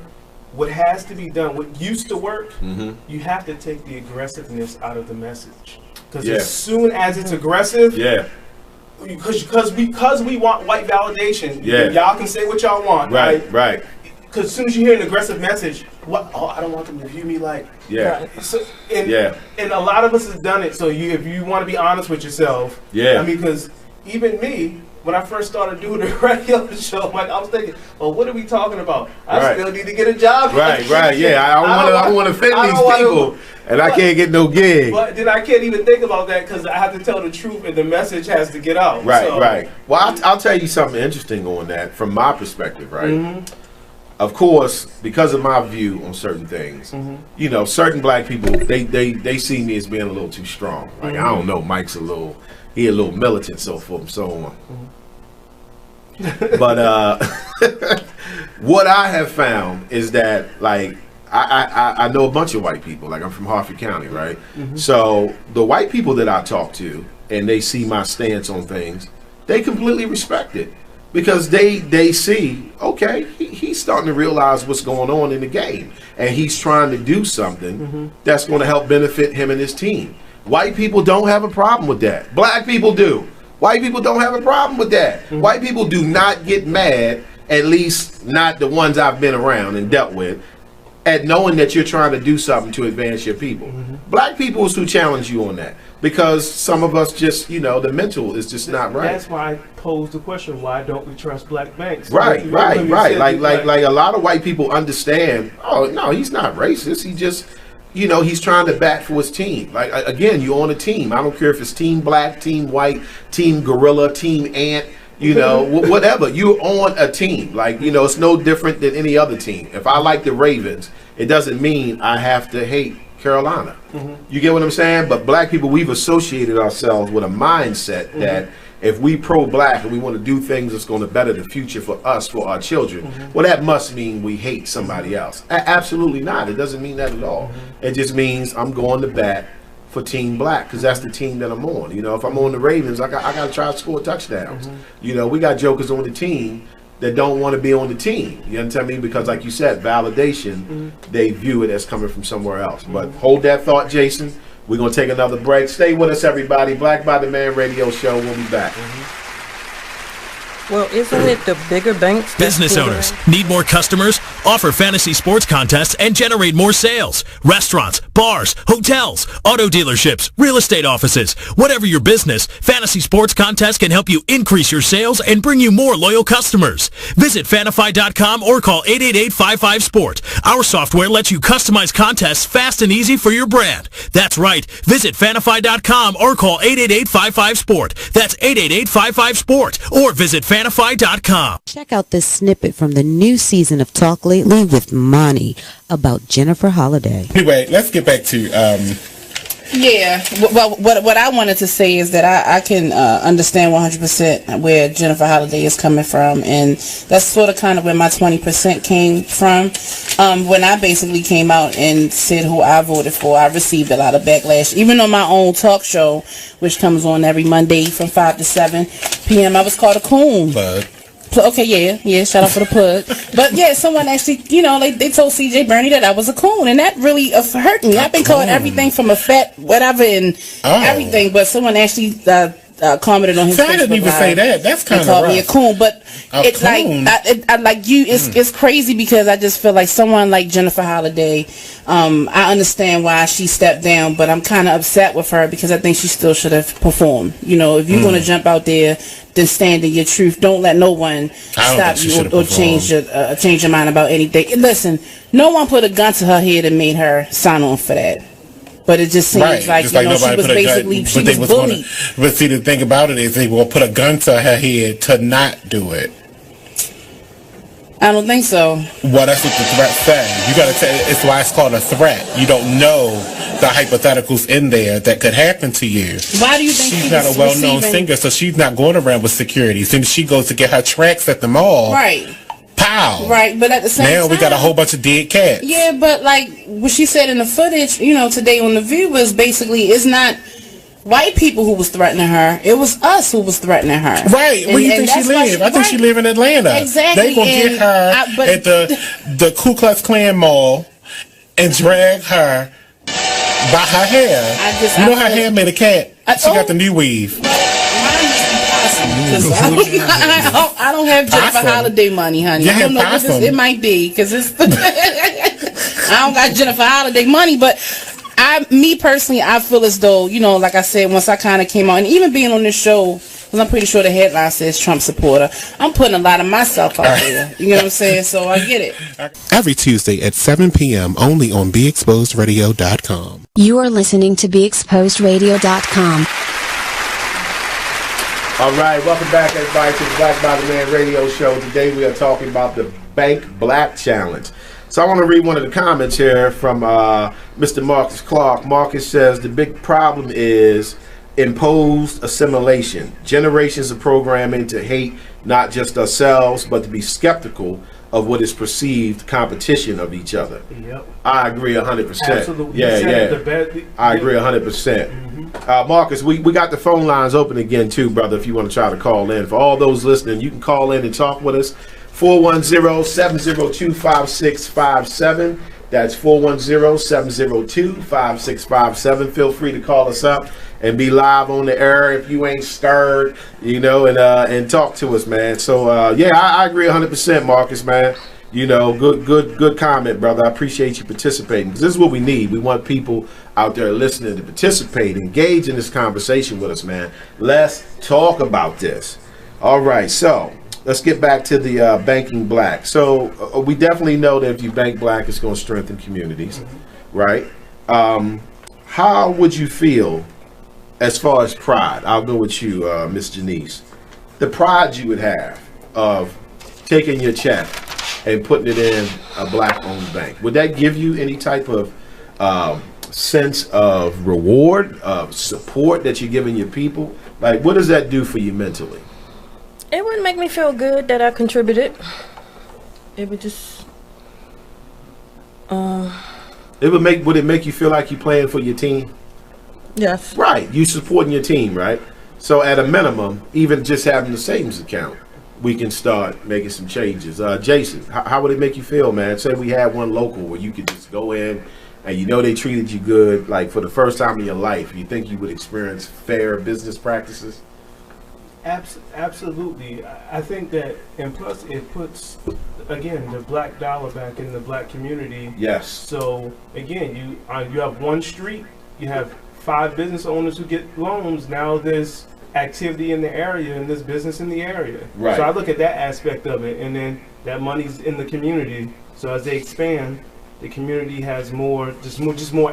What has to be done, what used to work, you have to take the aggressiveness out of the message. Because as soon as it's aggressive, because we want white validation, y'all can say what y'all want, right. Because as soon as you hear an aggressive message, I don't want them to view me like. So, and a lot of us have done it. So if you want to be honest with yourself, I mean, because even me, when I first started doing the radio show, like I was thinking, well, what are we talking about? I still need to get a job. Right. Yeah, I don't want to offend these people, and I can't get no gig. But then I can't even think about that because I have to tell the truth, and the message has to get out. Right. Well, I'll tell you something interesting on that from my perspective, right? Of course, because of my view on certain things, certain black people, they see me as being a little too strong. Like, I don't know, Mike's a little militant, so forth and so on. But what I have found is that, like, I know a bunch of white people. Like, I'm from Harford County, right? So the white people that I talk to, and they see my stance on things, they completely respect it. Because they see, okay, he's starting to realize what's going on in the game. And he's trying to do something that's going to help benefit him and his team. White people don't have a problem with that. Black people do. White people don't have a problem with that. White people do not get mad, at least not the ones I've been around and dealt with, at knowing that you're trying to do something to advance your people. Black people is who challenge you on that. Because some of us just, the mental is just not right. That's why I posed the question, why don't we trust black banks? Right. Like a lot of white people understand, oh, no, he's not racist. you know, he's trying to bat for his team. Like, again, you're on a team. I don't care if it's team black, team white, team gorilla, team ant, you know, whatever. You're on a team. Like, you know, it's no different than any other team. If I like the Ravens, it doesn't mean I have to hate Carolina. You get what I'm saying? But black people, we've associated ourselves with a mindset that if we pro-black and we want to do things that's going to better the future for us, for our children, well, that must mean we hate somebody else. Absolutely not. It doesn't mean that at all. It just means I'm going to bat for Team Black because that's the team that I'm on. You know, if I'm on the Ravens, I got to try to score touchdowns. You know, we got jokers on the team that don't want to be on the team. You understand me? Because like you said, validation, they view it as coming from somewhere else. But hold that thought, Jason. We're going to take another break. Stay with us, everybody. Black by the Man radio show. We'll be back. Well, isn't it the bigger banks? Business owners need more customers, offer fantasy sports contests, and generate more sales. Restaurants, bars, hotels, auto dealerships, real estate offices. Whatever your business, fantasy sports contests can help you increase your sales and bring you more loyal customers. Visit Fanify.com or call 888-55-SPORT. Our software lets you customize contests fast and easy for your brand. That's right. Visit Fanify.com or call 888-55-SPORT. That's 888-55-SPORT. Or visit Fanify.com. Check out this snippet from the new season of Talk Lately with Monty about Jennifer Holliday. Anyway, let's get back to Yeah, well, what I wanted to say is that I can understand 100% where Jennifer Holliday is coming from, and that's sort of kind of where my 20% came from. When I basically came out and said who I voted for, I received a lot of backlash. Even on my own talk show, which comes on every Monday from 5 to 7 p.m., I was called a coon. Okay, yeah, shout out for the plug. But yeah, someone actually, you know, they told CJ Burney that I was a coon, and that really hurt me. I've been called everything from a fat whatever and everything, but someone actually commented on his Facebook I didn't even say that. That's kind of called me a coon, but it's like I like you. It's crazy because I just feel like someone like Jennifer Holliday. I understand why she stepped down, but I'm kind of upset with her because I think she still should have performed. You know, if you're going to jump out there, then stand in your truth. Don't let no one stop you or change your mind about anything. And listen, no one put a gun to her head and made her sign on for that. But it just seems like, you know, she was basically, she was bullied. But see, the thing about it is they will put a gun to her head to not do it. I don't think so. Well, that's what the threat says. You got to tell. It's why it's called a threat. You don't know the hypotheticals in there that could happen to you. Why do you think she's not a well-known singer? So she's not going around with security. Since she goes to get her tracks at the mall, right? Pow! Right, but at the same time, now we got a whole bunch of dead cats. Yeah, but like what she said in the footage, you know, today on The View was basically it's not white people who was threatening her. It was us who was threatening her. Right. Where do you think she live? I think she live in Atlanta. Exactly. They gonna get her at the Ku Klux Klan mall and drag her by her hair. Her hair made a cat. She got the new weave. I don't have Jennifer Holliday money, honey. I don't know what it might be because it's. I don't got Jennifer Holliday money, but me personally, I feel as though, you know, like I said, once I kind of came out, and even being on this show, because I'm pretty sure the headline says Trump supporter, I'm putting a lot of myself out there. You know what I'm saying? So I get it. Every Tuesday at 7 p.m. only on BeExposedRadio.com. You are listening to BeExposedRadio.com. All right, welcome back, everybody, to the Black by the Man radio show. Today we are talking about the Bank Black Challenge. So I want to read one of the comments here from Mr. Marcus Clark. Marcus says, the big problem is imposed assimilation. Generations of programming to hate not just ourselves, but to be skeptical of what is perceived competition of each other. Yep. I agree 100%. Absolutely. Yeah. I agree 100%. Marcus, we got the phone lines open again too, brother, if you want to try to call in. For all those listening, you can call in and talk with us. 410-702-5657. That's 410-702-5657. Feel free to call us up and be live on the air if you ain't stirred, you know, and talk to us, man. So, I agree 100%, Marcus, man. You know, good comment, brother. I appreciate you participating because this is what we need. We want people out there listening to participate, engage in this conversation with us, man. Let's talk about this. All right, so let's get back to the banking black. So we definitely know that if you bank black, it's going to strengthen communities, right? How would you feel as far as pride? I'll go with you, Miss Janice. The pride you would have of taking your check and putting it in a black-owned bank. Would that give you any type of sense of reward, of support that you're giving your people? Like, what does that do for you mentally? It would make me feel good that I contributed. It would just... Would it make you feel like you're playing for your team? Yes. Right. You supporting your team, right? So at a minimum, even just having the savings account, we can start making some changes. Jason, how would it make you feel, man? Say we had one local where you could just go in and you know they treated you good, like for the first time in your life. You think you would experience fair business practices? Absolutely. I think that, and plus it puts, again, the black dollar back in the black community. Yes. So again, you have one street, you have 5 business owners who get loans. Now there's activity in the area and there's business in the area. Right. So I look at that aspect of it, and then that money's in the community. So as they expand, the community has more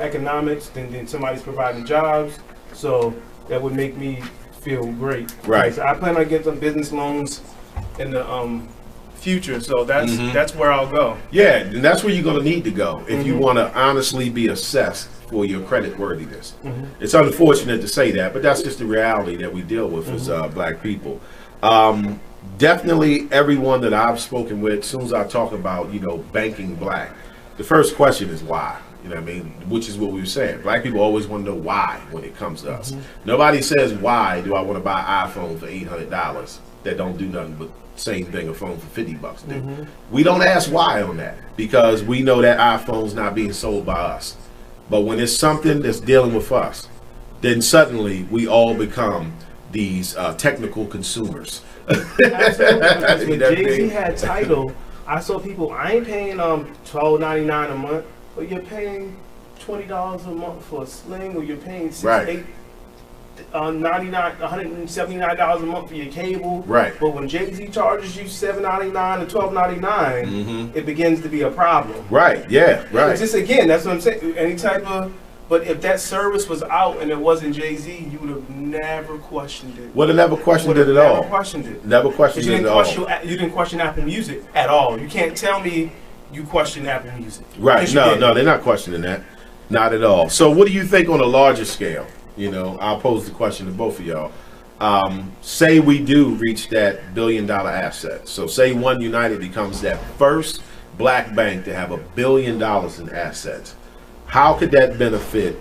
economics than somebody's providing jobs. So that would make me feel great. Right. So I plan on getting some business loans in the future. So that's where I'll go. Yeah, and that's where you're going to need to go if you want to honestly be assessed for your credit worthiness. It's unfortunate to say that, but that's just the reality that we deal with as black people. Definitely everyone that I've spoken with, as soon as I talk about, banking black, the first question is why. You know what I mean? Which is what we were saying. Black people always want to know why when it comes to us. Nobody says, why do I want to buy an iPhone for $800 that don't do nothing but same thing a phone for $50 do. We don't ask why on that because we know that iPhone's not being sold by us. But when it's something that's dealing with us, then suddenly we all become these technical consumers. Absolutely. When Jay-Z had Tidal, I saw people, I ain't paying $12.99 a month, but you're paying $20 a month for a sling, or you're paying $179 a month for your cable. Right. But when Jay-Z charges you $7.99 and $12.99, it begins to be a problem. Right. Yeah. Right. Just again, that's what I'm saying. Any type of, but if that service was out and it wasn't Jay-Z, you would have never questioned it. Would have never questioned it at all. Never questioned it. Never questioned it at all. You didn't question Apple Music at all. You can't tell me you question Apple Music. Right. No, they're not questioning that. Not at all. So what do you think on a larger scale? I'll pose the question to both of y'all. Say we do reach that $1 billion asset. So say One United becomes that first black bank to have $1 billion in assets. How could that benefit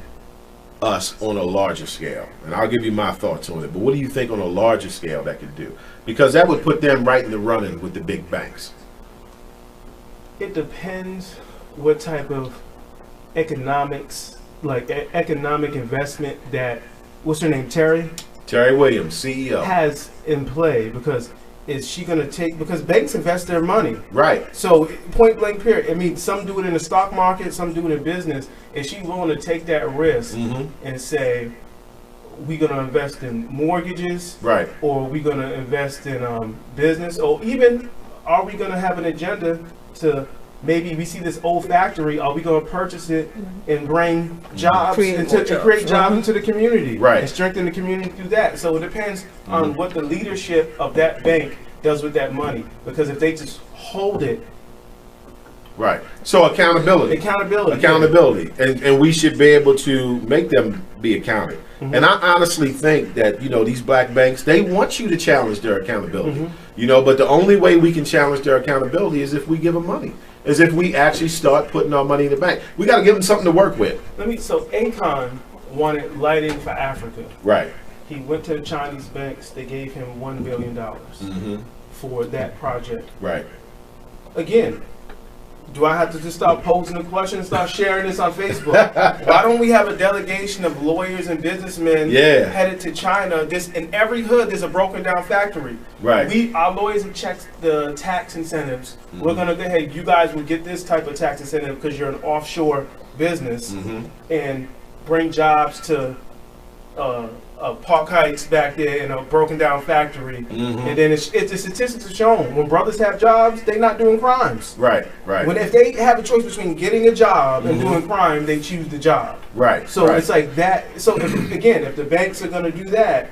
us on a larger scale? And I'll give you my thoughts on it. But what do you think on a larger scale that could do? Because that would put them right in the running with the big banks. It depends what type of economics, like economic investment that, what's her name, Terry Williams, CEO, has in play. Because is she going to take, because banks invest their money. Right. So point blank period. I mean, some do it in the stock market, some do it in business. Is she willing to take that risk and say, we're going to invest in mortgages, right, or are we going to invest in business, or even are we going to have an agenda to, maybe we see this old factory, are we going to purchase it and bring jobs, create jobs into the community, right, and strengthen the community through that? So it depends on what the leadership of that bank does with that money. Because if they just hold it, right. So accountability, and we should be able to make them be accounted. And I honestly think that these black banks, they want you to challenge their accountability. But the only way we can challenge their accountability is if we give them money. Is if we actually start putting our money in the bank. We got to give them something to work with. So Akon wanted lighting for Africa. Right. He went to the Chinese banks. They gave him $1 billion for that project. Right. Again, do I have to just start posing the question and start sharing this on Facebook? Why don't we have a delegation of lawyers and businessmen headed to China? In every hood, there's a broken down factory. Right. Our lawyers have checked the tax incentives. We're going to say, hey, you guys will get this type of tax incentive because you're an offshore business, and bring jobs to Park Heights back there in a broken down factory, and then the statistics are shown when brothers have jobs, they're not doing crimes. Right. If they have a choice between getting a job and doing crime, they choose the job. Right. So it's like that. So if the banks are going to do that,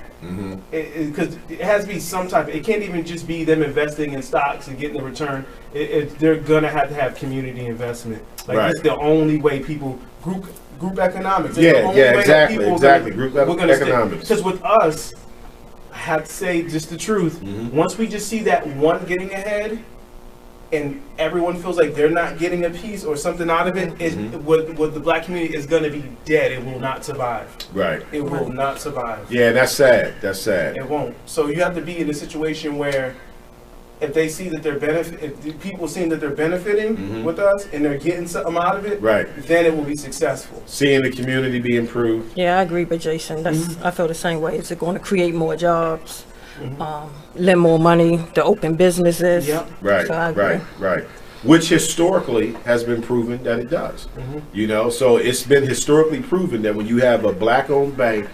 because it has to be some type. It can't even just be them investing in stocks and getting a return. They're gonna have to have community investment. Like Right. it's the only way people group economics. Exactly. Group economics. Because with us, I have to say just the truth. Once we just see that one getting ahead, and everyone feels like they're not getting a piece or something out of it, what the black community is going to be dead. It will not survive. Right. It will not survive. Yeah, that's sad. It won't. So you have to be in a situation where if they see that if the people seeing that they're benefiting with us and they're getting something out of it, then it will be successful. Seeing the community be improved. Yeah, I agree with Jason. I feel the same way. Is it going to create more jobs? Lend more money to open businesses. Right, So I agree. right. Which historically has been proven that it does. So it's been historically proven that when you have a black-owned bank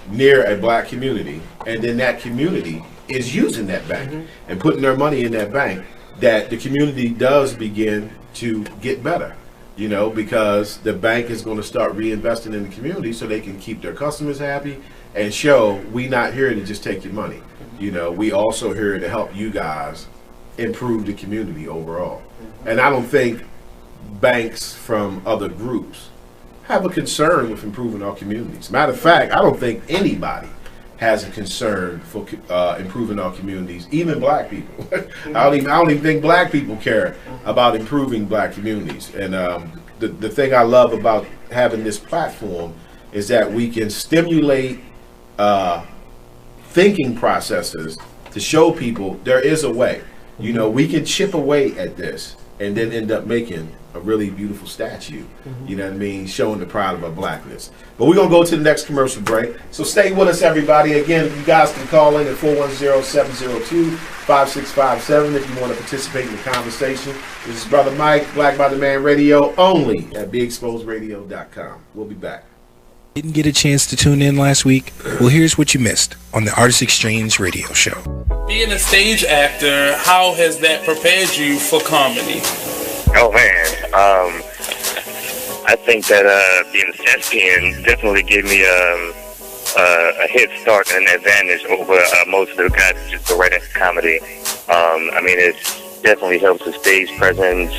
near a black community, and then that community is using that bank and putting their money in that bank, that the community does begin to get better. Because the bank is going to start reinvesting in the community so they can keep their customers happy and show we not here to just take your money. We also here to help you guys improve the community overall. And I don't think banks from other groups have a concern with improving our communities. Matter of fact, I don't think anybody has a concern for improving our communities, even black people. I don't even think black people care about improving black communities. And the thing I love about having this platform is that we can stimulate thinking processes to show people there is a way. We can chip away at this and then end up making a really beautiful statue, showing the pride of our blackness. But we're going to go to the next commercial break. So stay with us, everybody. Again, you guys can call in at 410-702-5657 if you want to participate in the conversation. This is Brother Mike, Black by the Man Radio, only at BeExposedRadio.com. We'll be back. Didn't get a chance to tune in last week? Well, here's what you missed on the Artist Exchange Radio Show. Being a stage actor, how has that prepared you for comedy? Oh man, I think that being a thespian definitely gave me a head start and an advantage over most of the guys that just go right into comedy. It definitely helps with stage presence,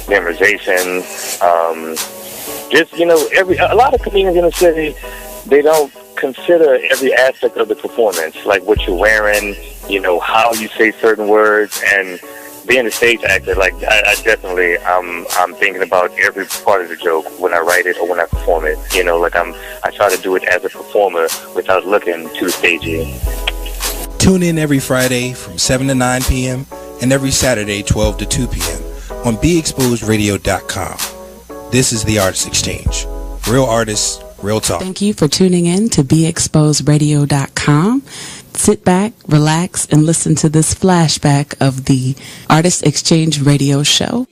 memorization. A lot of comedians in the city, they don't consider every aspect of the performance, like what you're wearing, how you say certain words, and being a stage actor, like I definitely, I'm thinking about every part of the joke when I write it or when I perform it. I try to do it as a performer without looking too stagey. Tune in every Friday from 7 to 9 p.m. and every Saturday 12 to 2 p.m. on BeExposedRadio.com. This is the Artist Exchange. Real artists, real talk. Thank you for tuning in to BeExposedRadio.com. Sit back, relax, and listen to this flashback of the Artist Exchange Radio Show.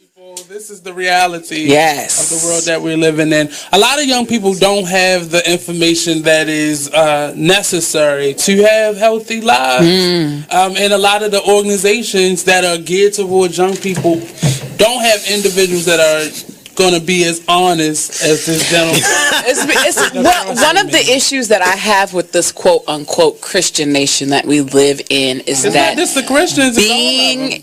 This is the reality Yes. of the world that we're living in. A lot of young people don't have the information that is necessary to have healthy lives. And a lot of the organizations that are geared towards young people don't have individuals that are going to be as honest as this gentleman. One of the issues that I have with this quote unquote Christian nation that we live in is that not just the Christians, being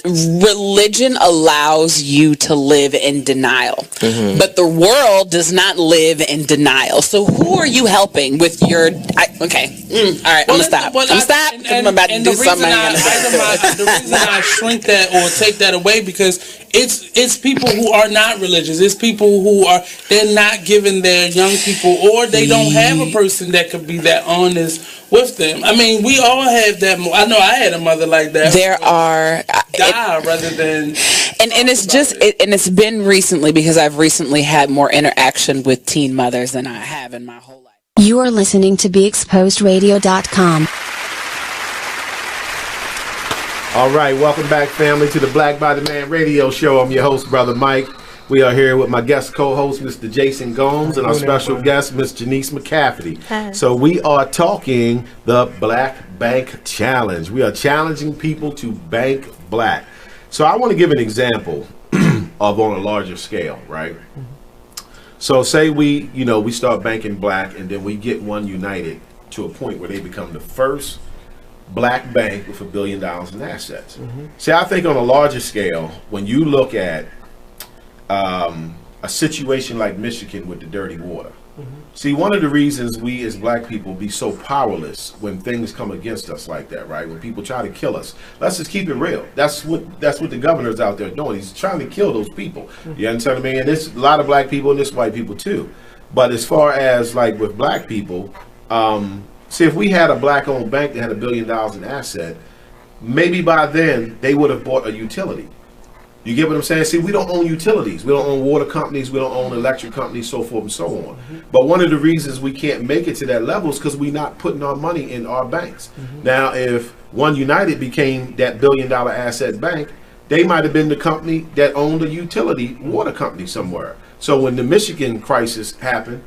religion allows you to live in denial, but the world does not live in denial. So who are you helping with your? All right, I'm gonna stop. I'm about to do something. The reason I shrink that or take that away because it's people who are not religious. It's people who they're not giving their young people, or they don't have a person that could be that honest with them. We all have that. I know I had a mother like that. There are rather than and it's just and it's been recently because I've recently had more interaction with teen mothers than I have in my whole life. You are listening to BeExposedRadio.com. All right, welcome back, family, to the Black by the Man Radio Show. I'm your host, Brother Mike. We are here with my guest co-host, Mr. Jason Gomes, and our special guest, Ms. Janice McCafferty. Hi. So we are talking the Black Bank Challenge. We are challenging people to bank black. So I want to give an example of on a larger scale, right? So say we start banking black, and then we get One United to a point where they become the first black bank with $1 billion in assets. See, I think on a larger scale, when you look at a situation like Michigan with the dirty water, see, one of the reasons we as black people be so powerless when things come against us like that, right? When people try to kill us, let's just keep it real. That's what the governor's out there doing. He's trying to kill those people. You understand what I mean? And there's a lot of black people and there's white people too. But as far as like with black people, see, if we had a black-owned bank that had $1 billion in asset, maybe by then they would have bought a utility. You get what I'm saying? See, we don't own utilities. We don't own water companies. We don't own electric companies, so forth and so on. But one of the reasons we can't make it to that level is because we're not putting our money in our banks. Now, if One United became that $1 billion asset bank, they might have been the company that owned a utility water company somewhere. So when the Michigan crisis happened,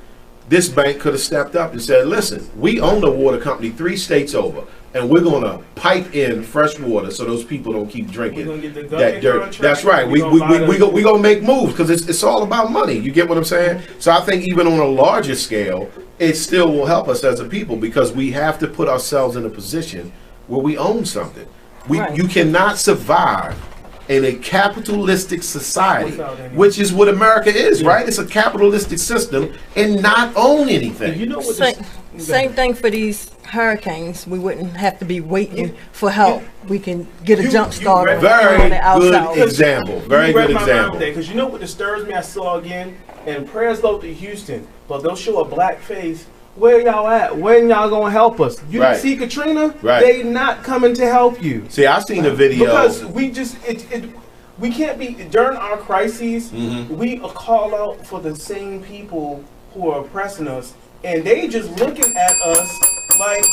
this bank could have stepped up and said, listen, we own a water company 3 states over, and we're going to pipe in fresh water so those people don't keep drinking that dirt. That's right. We're going to make moves because it's all about money. You get what I'm saying? So I think even on a larger scale, it still will help us as a people because we have to put ourselves in a position where we own something. You cannot survive in a capitalistic society, which is what America is, right? It's a capitalistic system and not own anything. You know what? Same thing for these hurricanes. We wouldn't have to be waiting for help. We can get a jump start on the outside. Good example. Very good example. Because you know what disturbs me? I saw again, and prayers go to Houston, but they'll show a black face. Where y'all at? When y'all gonna help us? You didn't see Katrina? They not coming to help you. See, I seen a video because we just we can't be during our crises. We call out for the same people who are oppressing us, and they just looking at us like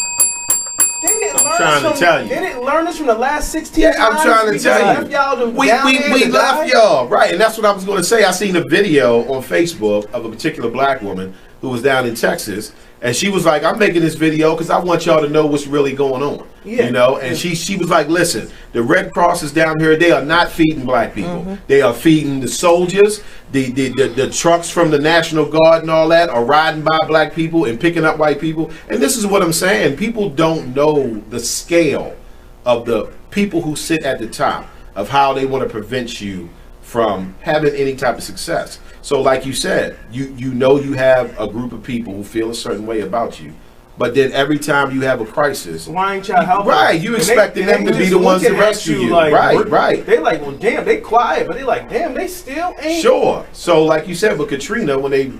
they didn't learn. They didn't learn this from the last 16 times. I'm trying to tell you. We left y'all right, and that's what I was going to say. I seen a video on Facebook of a particular black woman who was down in Texas. And she was like, I'm making this video because I want y'all to know what's really going on. You know, and she was like, listen, the Red Cross is down here. They are not feeding black people. They are feeding the soldiers. The trucks from the National Guard and all that are riding by black people and picking up white people. And this is what I'm saying. People don't know the scale of the people who sit at the top of how they want to prevent you from having any type of success. So like you said, you know you have a group of people who feel a certain way about you. But then every time you have a crisis, why ain't y'all helping? Right, you expecting them to be the ones to rescue you. Like, right. They like, well, damn, they quiet, but they like, damn, they still ain't. Sure. So like you said with Katrina, when they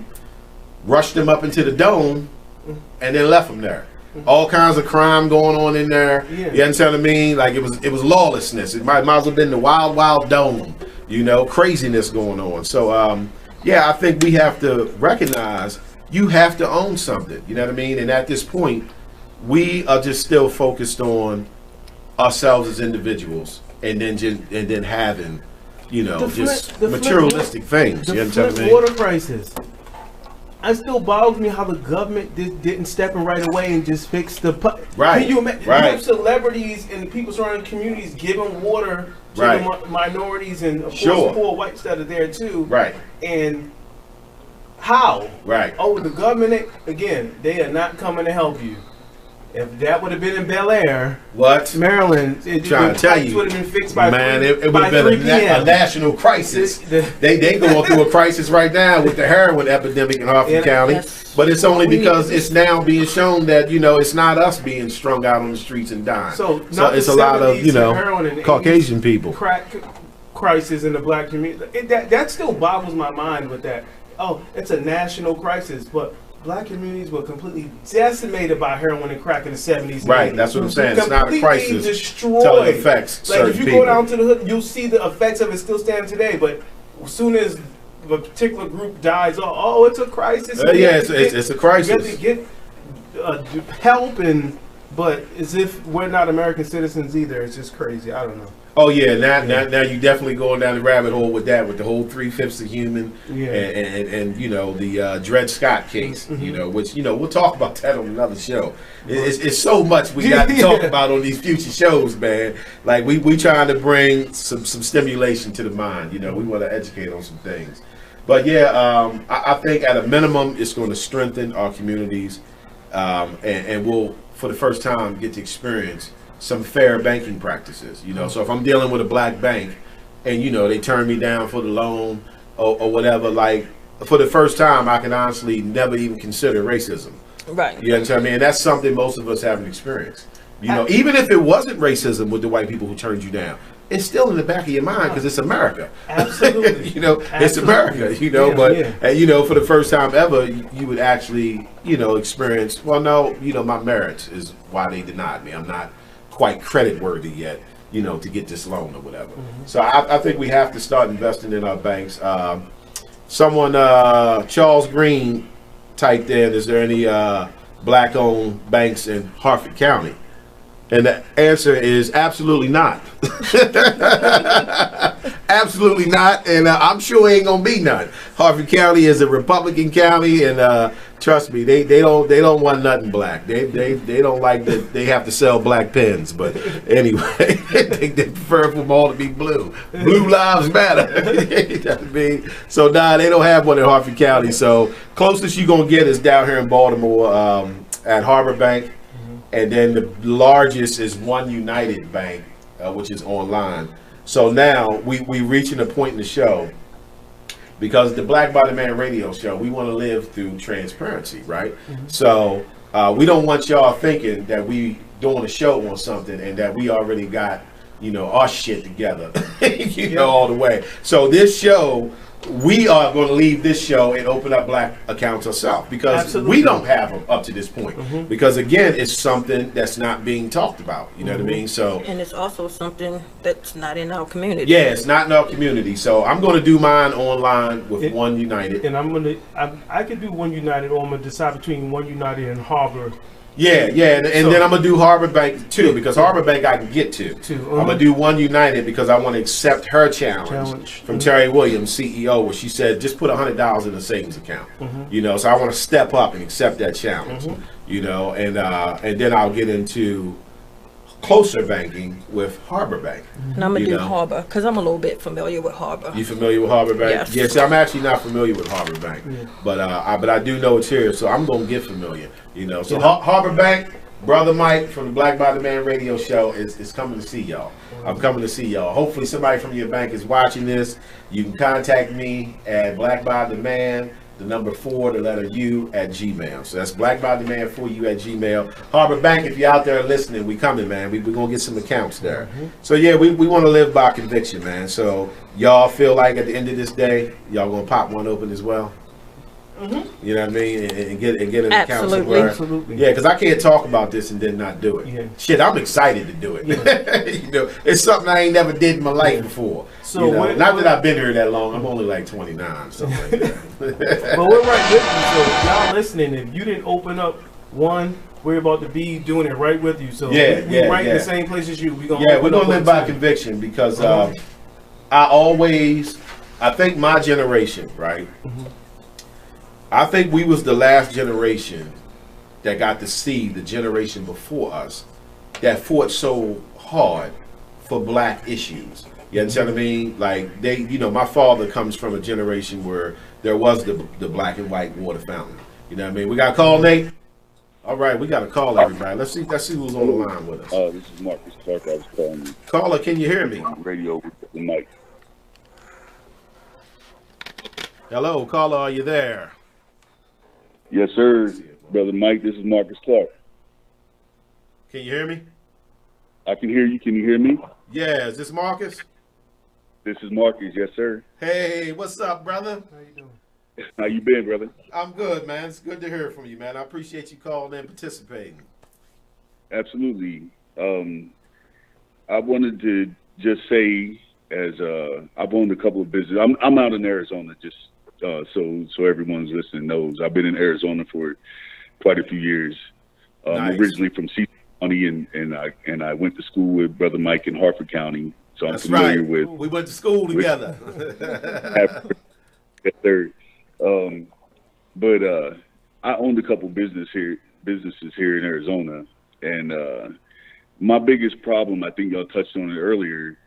rushed them up into the dome and then left them there. All kinds of crime going on in there. You understand what I mean? Like it was lawlessness. It might as well have been the wild dome. You know, craziness going on. So yeah, I think we have to recognize you have to own something. You know what I mean? And at this point, we are just still focused on ourselves as individuals, and then having, you know, just materialistic things. The Flint water crisis. It still bothers me how the government didn't step in right away and just fix the. Can you imagine? You have celebrities and the people surrounding communities giving water to the minorities and of course poor whites that are there too. And how? Oh, the government again. They are not coming to help you. If that would have been in Bel Air, Maryland, trying to tell you, would have been fixed by it would have been a national crisis. They going through a crisis right now with the heroin epidemic in Harford County, but it's only because it's now being shown that it's not us being strung out on the streets and dying. So it's a lot of Caucasian people. Crack crisis in the black community. That still boggles my mind with that. Oh, it's a national crisis, but black communities were completely decimated by heroin and crack in the 70s. Right, that's what I'm saying. It's not a crisis. Destroyed. Till it affects like if you go down to the hood, you'll see the effects of it still stand today. But as soon as a particular group dies, it's a crisis. It's a crisis. You have to get help and but as if we're not American citizens either. It's just crazy. I don't know. Oh yeah, now you definitely going down the rabbit hole with that, with the whole 3/5 of human, and you know the Dred Scott case, you know, which we'll talk about that on another show. It's so much we got to talk about on these future shows, man. Like we trying to bring some stimulation to the mind. You know, we want to educate on some things. But yeah, I think at a minimum it's going to strengthen our communities, and we'll for the first time get to experience some fair banking practices, you know. So if I'm dealing with a black bank and, you know, they turn me down for the loan or whatever, like for the first time, I can honestly never even consider racism. Right. You understand me? And that's something most of us haven't experienced. You know, even if it wasn't racism with the white people who turned you down, it's still in the back of your mind because it's America. Absolutely. You know, it's America, you know, you know, for the first time ever, you would actually, you know, experience, well, no, you know, my merits is why they denied me. I'm not quite credit worthy yet, you know, to get this loan or whatever. So I think we have to start investing in our banks. Someone, Charles Green, typed in, is there any black-owned banks in Harford County? And the answer is absolutely not. Absolutely not, and I'm sure ain't gonna be none. Harford County is a Republican county, and trust me, they don't want nothing black. They don't like that they have to sell black pens. But anyway, they prefer for them all to be blue. Blue lives matter. You know what I mean? So they don't have one in Harford County. So closest you gonna get is down here in Baltimore at Harbor Bank. And then the largest is One United Bank, which is online. So now we reaching a point in the show, because the Black Body Man radio show, we want to live through transparency, right? So we don't want y'all thinking that we doing a show on something and that we already got, you know, our shit together, you know, all the way. So this show, we are going to leave this show and open up black accounts ourselves, because we don't have them up to this point. Because again, it's something that's not being talked about. You know what I mean? So, and it's also something that's not in our community. Yeah, it's not in our community. So I'm going to do mine online with One United. And I could do One United, or I'm going to decide between One United and Harbor. Yeah, and then I'm going to do Harbor Bank too, because Harbor Bank I can get to. I'm going to do One United because I want to accept her challenge from Terry Williams, CEO, where she said, just put $100 in a savings account. You know, so I want to step up and accept that challenge. You know, and then I'll get into closer banking with Harbor Bank. And I'm going to do Harbor, because I'm a little bit familiar with Harbor. You familiar with Harbor Bank? Yes. Yes, I'm actually not familiar with Harbor Bank, but I do know it's here, so I'm going to get familiar. You know, so Harbor Bank, Brother Mike from the Black Body Man radio show is coming to see y'all. I'm coming to see y'all. Hopefully somebody from your bank is watching this. You can contact me at blackbodyman, the number 4, the letter U, at Gmail. So that's blackbodyman 4U at Gmail. Harbor Bank, if you're out there listening, we coming, man. We're going to get some accounts there. So yeah, we want to live by conviction, man. So y'all feel like at the end of this day, y'all going to pop one open as well? You know what I mean? And get an account somewhere. Absolutely. Yeah, because I can't talk about this and then not do it. Shit, I'm excited to do it. You know, it's something I ain't never did in my life before. So you know, not that I've been here that long. I'm only like 29, something like that. But we're right with you. So if y'all listening, if you didn't open up one, we're about to be doing it right with you. So we're right in the same place as you. We're gonna live by conviction, because I think my generation, right? I think we was the last generation that got to see the generation before us that fought so hard for black issues. You understand what I mean? Like you know, my father comes from a generation where there was the black and white water fountain. You know what I mean? We got a call, Nate? All right, we got to call everybody. Let's see who's on the line with us. This is Marcus Clark. I was calling you. Caller, can you hear me? Radio with the mic. Hello, caller, are you there? Yes, sir. Brother Mike, this is Marcus Clark. Can you hear me? I can hear you. Can you hear me? Yeah, is this Marcus? This is Marcus, yes, sir. Hey, what's up, brother? How you doing? How you been, brother? I'm good, man. It's good to hear from you, man. I appreciate you calling and participating. Absolutely. I wanted to just say, as I've owned a couple of businesses. I'm out in Arizona, just so everyone's listening knows. I've been in Arizona for quite a few years. Nice. Originally from County, and I went to school with Brother Mike in Harford County, so I'm That's familiar right. with. We went to school together. Third, but I owned a couple businesses here in Arizona, and my biggest problem, I think y'all touched on it earlier,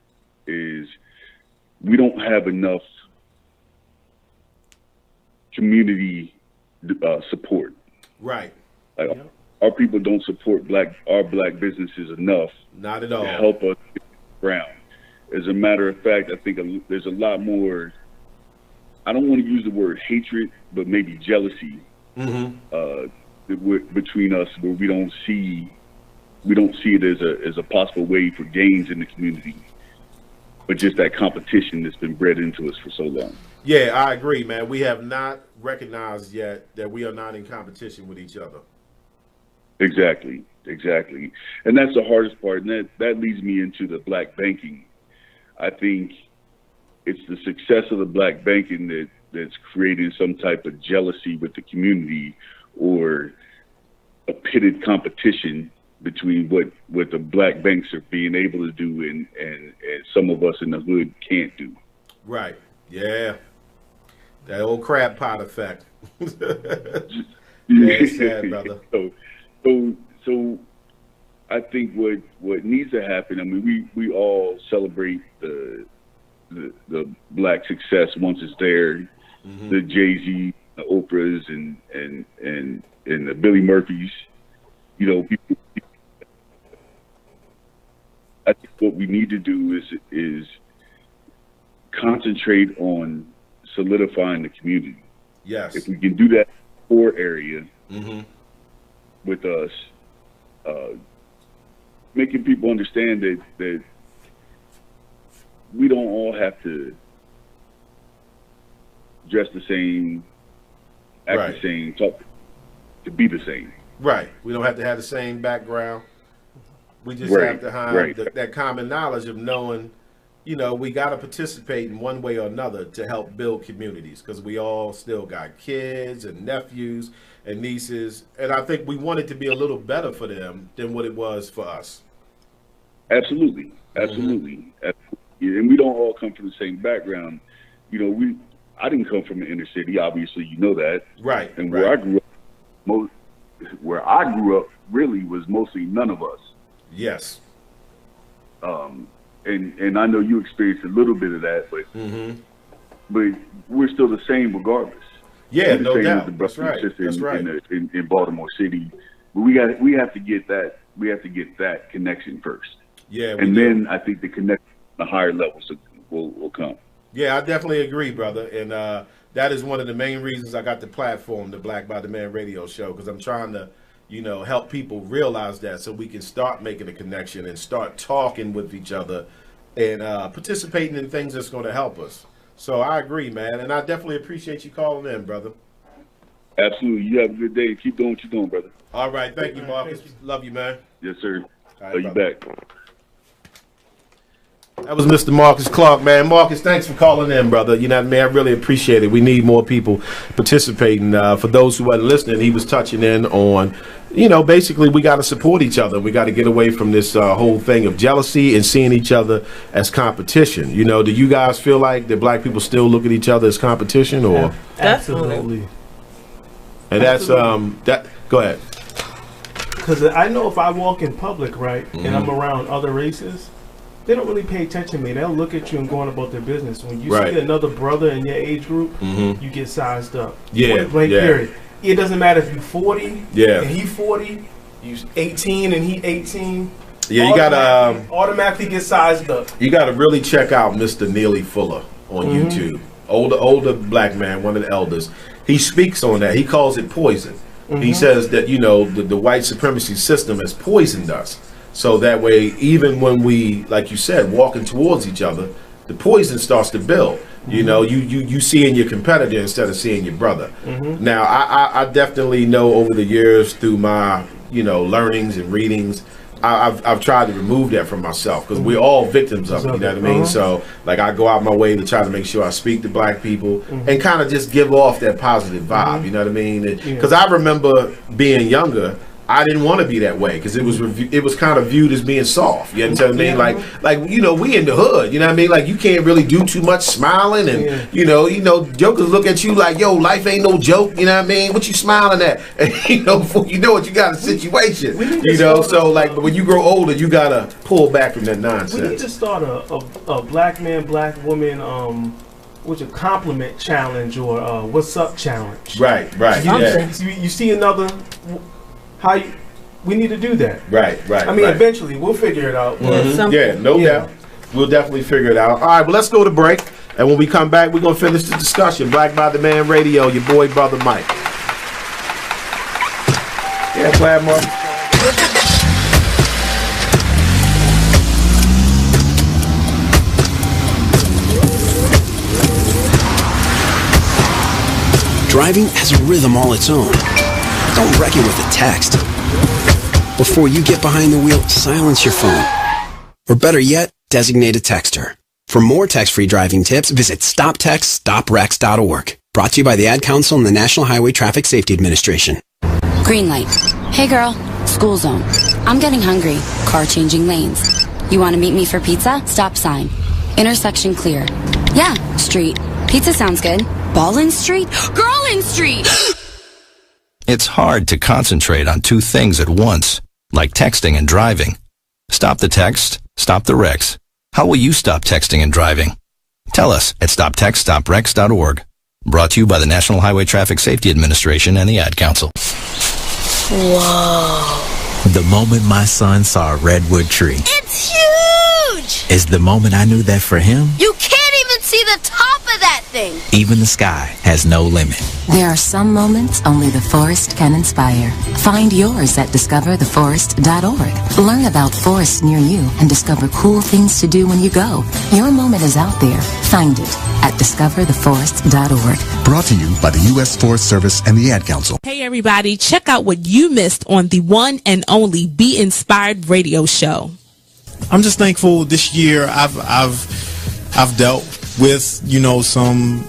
is we don't have enough community support. Right. Like, our people don't support our black businesses enough. Not at all. To help us get ground. As a matter of fact, I think there's a lot more. I don't want to use the word hatred, but maybe jealousy between us, where we don't see it as a possible way for gains in the community, but just that competition that's been bred into us for so long. Yeah, I agree, man. We have not recognized yet that we are not in competition with each other. Exactly. And that's the hardest part. And that leads me into the black banking. I think it's the success of the black banking that's creating some type of jealousy with the community, or a pitted competition between what the black banks are being able to do and some of us in the hood can't do. Right. Yeah. That old crab pot effect. Yeah, it's sad, brother. So I think what needs to happen, I mean, we all celebrate the black success once it's there. The Jay-Z, the Oprahs, and the Billy Murphys. You know, people. I think what we need to do is concentrate on solidifying the community. Yes. If we can do that core area with us, making people understand that we don't all have to dress the same, act the same, talk to be the same. Right. We don't have to have the same background. We just have to have that common knowledge of knowing, you know, we got to participate in one way or another to help build communities, because we all still got kids and nephews and nieces. And I think we want it to be a little better for them than what it was for us. Absolutely. And we don't all come from the same background. You know, I didn't come from the inner city. Obviously, you know that. Right. And where I grew up really was mostly none of us. Yes. And I know you experienced a little bit of that, but we're still the same regardless. Yeah, no doubt. That's right. In Baltimore City, but we have to get that. We have to get that connection first. Yeah, and then I think the connection, the higher levels will come. Yeah, I definitely agree, brother. And that is one of the main reasons I got the platform, the Black by the Man radio show, because I'm trying to, you know, help people realize that, so we can start making a connection and start talking with each other and participating in things that's going to help us. So I agree, man. And I definitely appreciate you calling in, brother. Absolutely. You have a good day. Keep doing what you're doing, brother. All right. Thank you, Marcus. Love you, man. Yes, sir. Right, Love you back. That was Mr. Marcus Clark, man. Marcus, thanks for calling in, brother. You know what I mean? I really appreciate it. We need more people participating. For those who weren't listening, he was touching in on, you know, basically we got to support each other. We got to get away from this whole thing of jealousy and seeing each other as competition. You know, do you guys feel like that black people still look at each other as competition, or? Absolutely. And that's that. Go ahead. Because I know if I walk in public, right, and I'm around other races, they don't really pay attention to me. They'll look at you and go on about their business. When you see another brother in your age group, you get sized up. Yeah. Blank period. It doesn't matter if you're 40 and he 40, you 18 and he 18. Yeah, you gotta automatically get sized up. You gotta really check out Mr. Neely Fuller on YouTube. Older black man, one of the elders. He speaks on that. He calls it poison. He says that, you know, the white supremacy system has poisoned us. So that way, even when we, like you said, walking towards each other, the poison starts to build. You know, you seeing your competitor instead of seeing your brother. Now, I definitely know over the years through my, you know, learnings and readings, I've tried to remove that from myself, because we're all victims of it, you know what I mean? So, like, I go out my way to try to make sure I speak to black people and kind of just give off that positive vibe, you know what I mean? Because I remember being younger, I didn't want to be that way because it was kind of viewed as being soft. You know what I mean? Like you know, we in the hood. You know what I mean? Like you can't really do too much smiling, and you know, jokers look at you like, yo, life ain't no joke. You know what I mean? What you smiling at? And you know, before you know it, you got a situation. You know, so like, but when you grow older, you gotta pull back from that nonsense. We need to start a black man, black woman, what's a compliment challenge or what's up challenge. Right. You see another. We need to do that. Right. I mean, eventually we'll figure it out. Yeah, no doubt. We'll definitely figure it out. All right, well, let's go to break. And when we come back, we're going to finish the discussion. Black by the Man Radio, your boy, Brother Mike. Yeah, glad, Mark. Driving has a rhythm all its own. Don't wreck it with a text. Before you get behind the wheel, silence your phone. Or better yet, designate a texter. For more text-free driving tips, visit stoptextstoprex.org. Brought to you by the Ad Council and the National Highway Traffic Safety Administration. Green light. Hey girl, school zone. I'm getting hungry. Car changing lanes. You want to meet me for pizza? Stop sign. Intersection clear. Yeah, street. Pizza sounds good. Ballin Street? Girlin Street! It's hard to concentrate on two things at once, like texting and driving. Stop the text, stop the wrecks. How will you stop texting and driving? Tell us at stoptextstoprex.org. Brought to you by the National Highway Traffic Safety Administration and the Ad Council. Whoa. The moment my son saw a redwood tree. It's huge! Is the moment I knew that for him, You can't even see the top of that thing! even the sky has no limit. There are some moments only the forest can inspire. Find yours at discovertheforest.org. Learn about forests near you and discover cool things to do when you go. Your moment is out there. Find it at discovertheforest.org. Brought to you by the U.S. Forest Service and the Ad Council. Hey everybody, check out what you missed on the one and only Be Inspired radio show. I'm just thankful this year I've dealt with, you know, some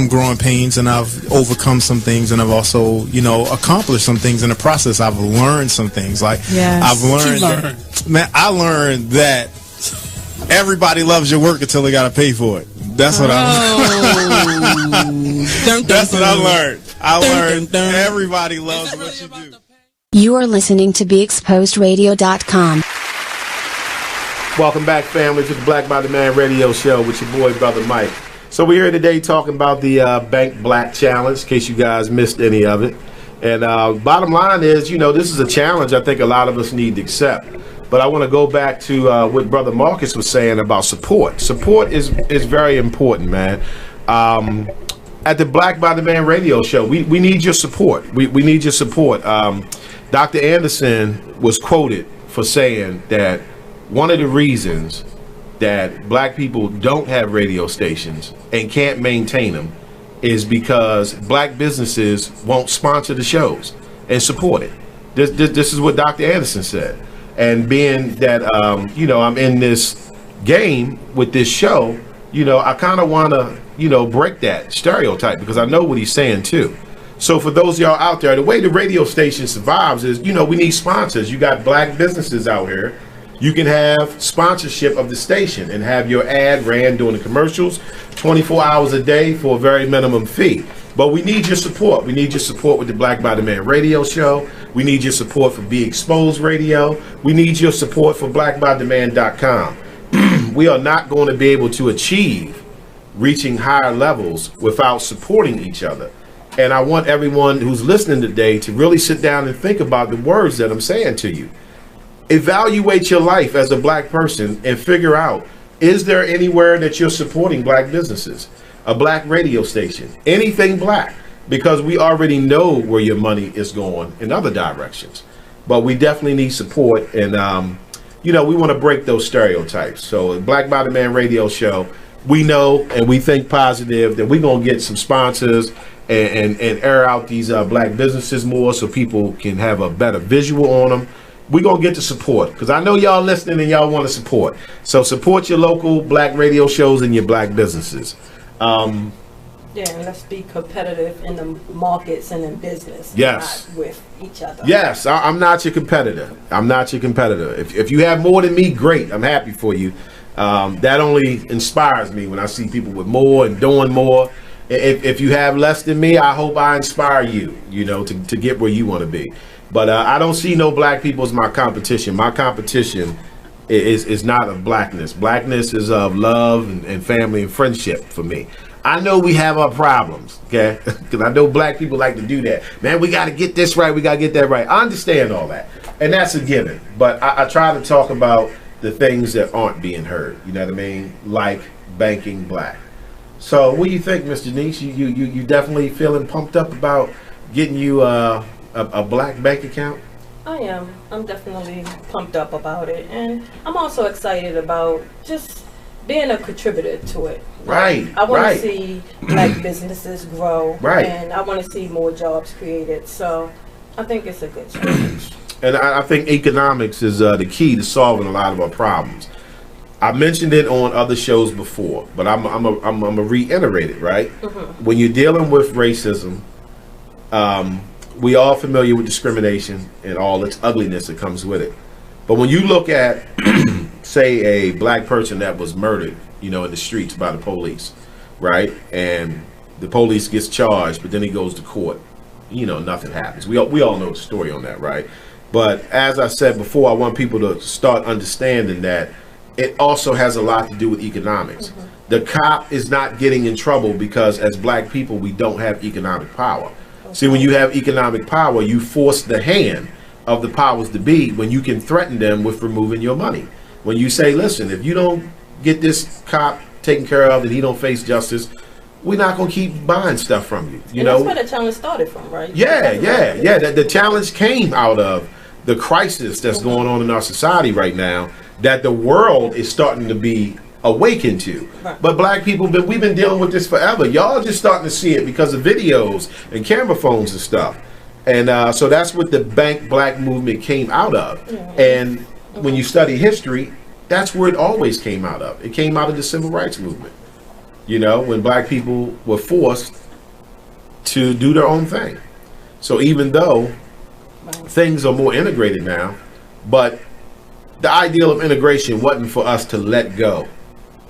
growing pains, and I've overcome some things, and I've also, you know, accomplished some things in the process. I've learned some things. Like I've learned man, I learned that everybody loves your work until they got to pay for it. That's what I That's what I learned. I learned everybody loves what you do. You are listening to BeExposedRadio.com. Welcome back, family, to the Black by the Man Radio Show with your boy, Brother Mike. So we're here today talking about the Bank Black Challenge, in case you guys missed any of it. And bottom line is, you know, this is a challenge I think a lot of us need to accept. But I want to go back to what Brother Marcus was saying about support. Support is very important, man. At the Black by the Man Radio Show, we need your support. We need your support. Dr. Anderson was quoted for saying that one of the reasons that black people don't have radio stations and can't maintain them is because black businesses won't sponsor the shows and support it. This is what Dr. Anderson said. And being that, you know, I'm in this game with this show, you know, I kind of want to, you know, break that stereotype because I know what he's saying too. So for those of y'all out there, the way the radio station survives is, you know, we need sponsors. You got black businesses out here. You can have sponsorship of the station and have your ad ran during the commercials 24 hours a day for a very minimum fee. But we need your support. We need your support with the Black by the Man Radio Show. We need your support for Be Exposed Radio. We need your support for blackbytheman.com. We are not going to be able to achieve reaching higher levels without supporting each other. And I want everyone who's listening today to really sit down and think about the words that I'm saying to you. Evaluate your life as a black person and figure out, is there anywhere that you're supporting black businesses? A black radio station, anything black, because we already know where your money is going in other directions. But we definitely need support, and you know, we want to break those stereotypes. So Black by the Man Radio Show, we know and we think positive that we're going to get some sponsors and air out these black businesses more so people can have a better visual on them. We're going to get the support because I know y'all listening and y'all want to support. So support your local black radio shows and your black businesses. Yeah, and let's be competitive in the markets and in business. Yes. Not with each other. Yes, I'm not your competitor. I'm not your competitor. If you have more than me, great. I'm happy for you. That only inspires me when I see people with more and doing more. If you have less than me, I hope I inspire you, to get where you want to be. But I don't see no black people as my competition. My competition is not of blackness. Blackness is of love and family and friendship for me. I know we have our problems, okay? Because I know black people like to do that. Man, we got to get this right. We got to get that right. I understand all that. And that's a given. But I try to talk about the things that aren't being heard. You know what I mean? Like banking black. So what do you think, Ms. Janice? You definitely feeling pumped up about getting you a black bank account? I am. I'm definitely pumped up about it. And I'm also excited about just being a contributor to it. Right. I want to see black businesses grow. Right. And I want to see more jobs created. So I think it's a good change. And I think economics is the key to solving a lot of our problems. I mentioned it on other shows before, but I'm a reiterate it, right? Mm-hmm. When you're dealing with racism, we all familiar with discrimination and all its ugliness that comes with it. But when you look at, say, a black person that was murdered, in the streets by the police, right? And the police gets charged, but then he goes to court. Nothing happens. We all know the story on that, right? But as I said before, I want people to start understanding that it also has a lot to do with economics. Mm-hmm. The cop is not getting in trouble because as black people, we don't have economic power. Okay. See, when you have economic power, you force the hand of the powers to be when you can threaten them with removing your money. When you say, listen, if you don't get this cop taken care of and he don't face justice, we're not going to keep buying stuff from you. And that's where the challenge started from, right? Yeah. The challenge came out of the crisis that's going on in our society right now that the world is starting to be awakened to. Right. But black people, we've been dealing with this forever. Y'all just starting to see it because of videos and camera phones and stuff. And so that's what the Bank Black movement came out of. Mm-hmm. And when you study history, that's where it always came out of. It came out of the Civil Rights Movement. When black people were forced to do their own thing. So even though things are more integrated now, but the ideal of integration wasn't for us to let go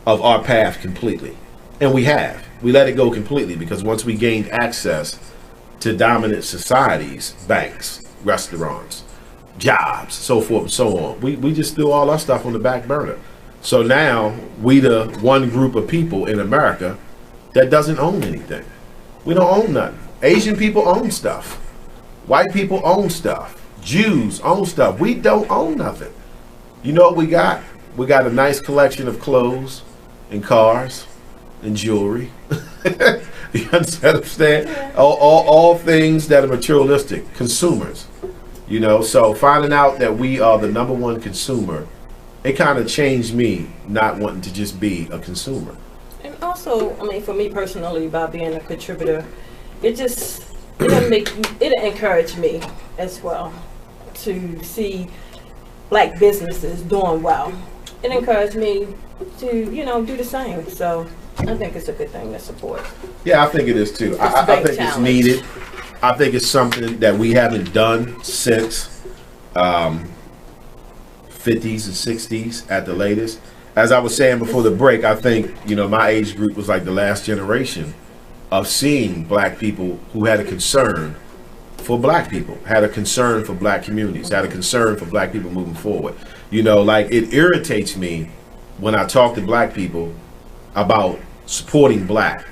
of our path completely. And we have. We let it go completely because once we gained access to dominant societies, banks, restaurants, jobs, so forth and so on, we just threw all our stuff on the back burner. So now we the one group of people in America that doesn't own anything. We don't own nothing. Asian people own stuff. White people own stuff. Jews own stuff. We don't own nothing. You know what we got? We got a nice collection of clothes and cars and jewelry. You understand? Yeah. All things that are materialistic, consumers. So finding out that we are the number one consumer, it kind of changed me not wanting to just be a consumer. And also, for me personally, by being a contributor, it encouraged me as well to see black businesses doing well. It encouraged me to, do the same. So I think it's a good thing to support. Yeah, I think it is too. I think it's needed. I think it's something that we haven't done since 50s and 60s at the latest. As I was saying before the break, I think, my age group was like the last generation of seeing black people who had a concern for black people, had a concern for black communities, had a concern for black people moving forward. It irritates me when I talk to black people about supporting black,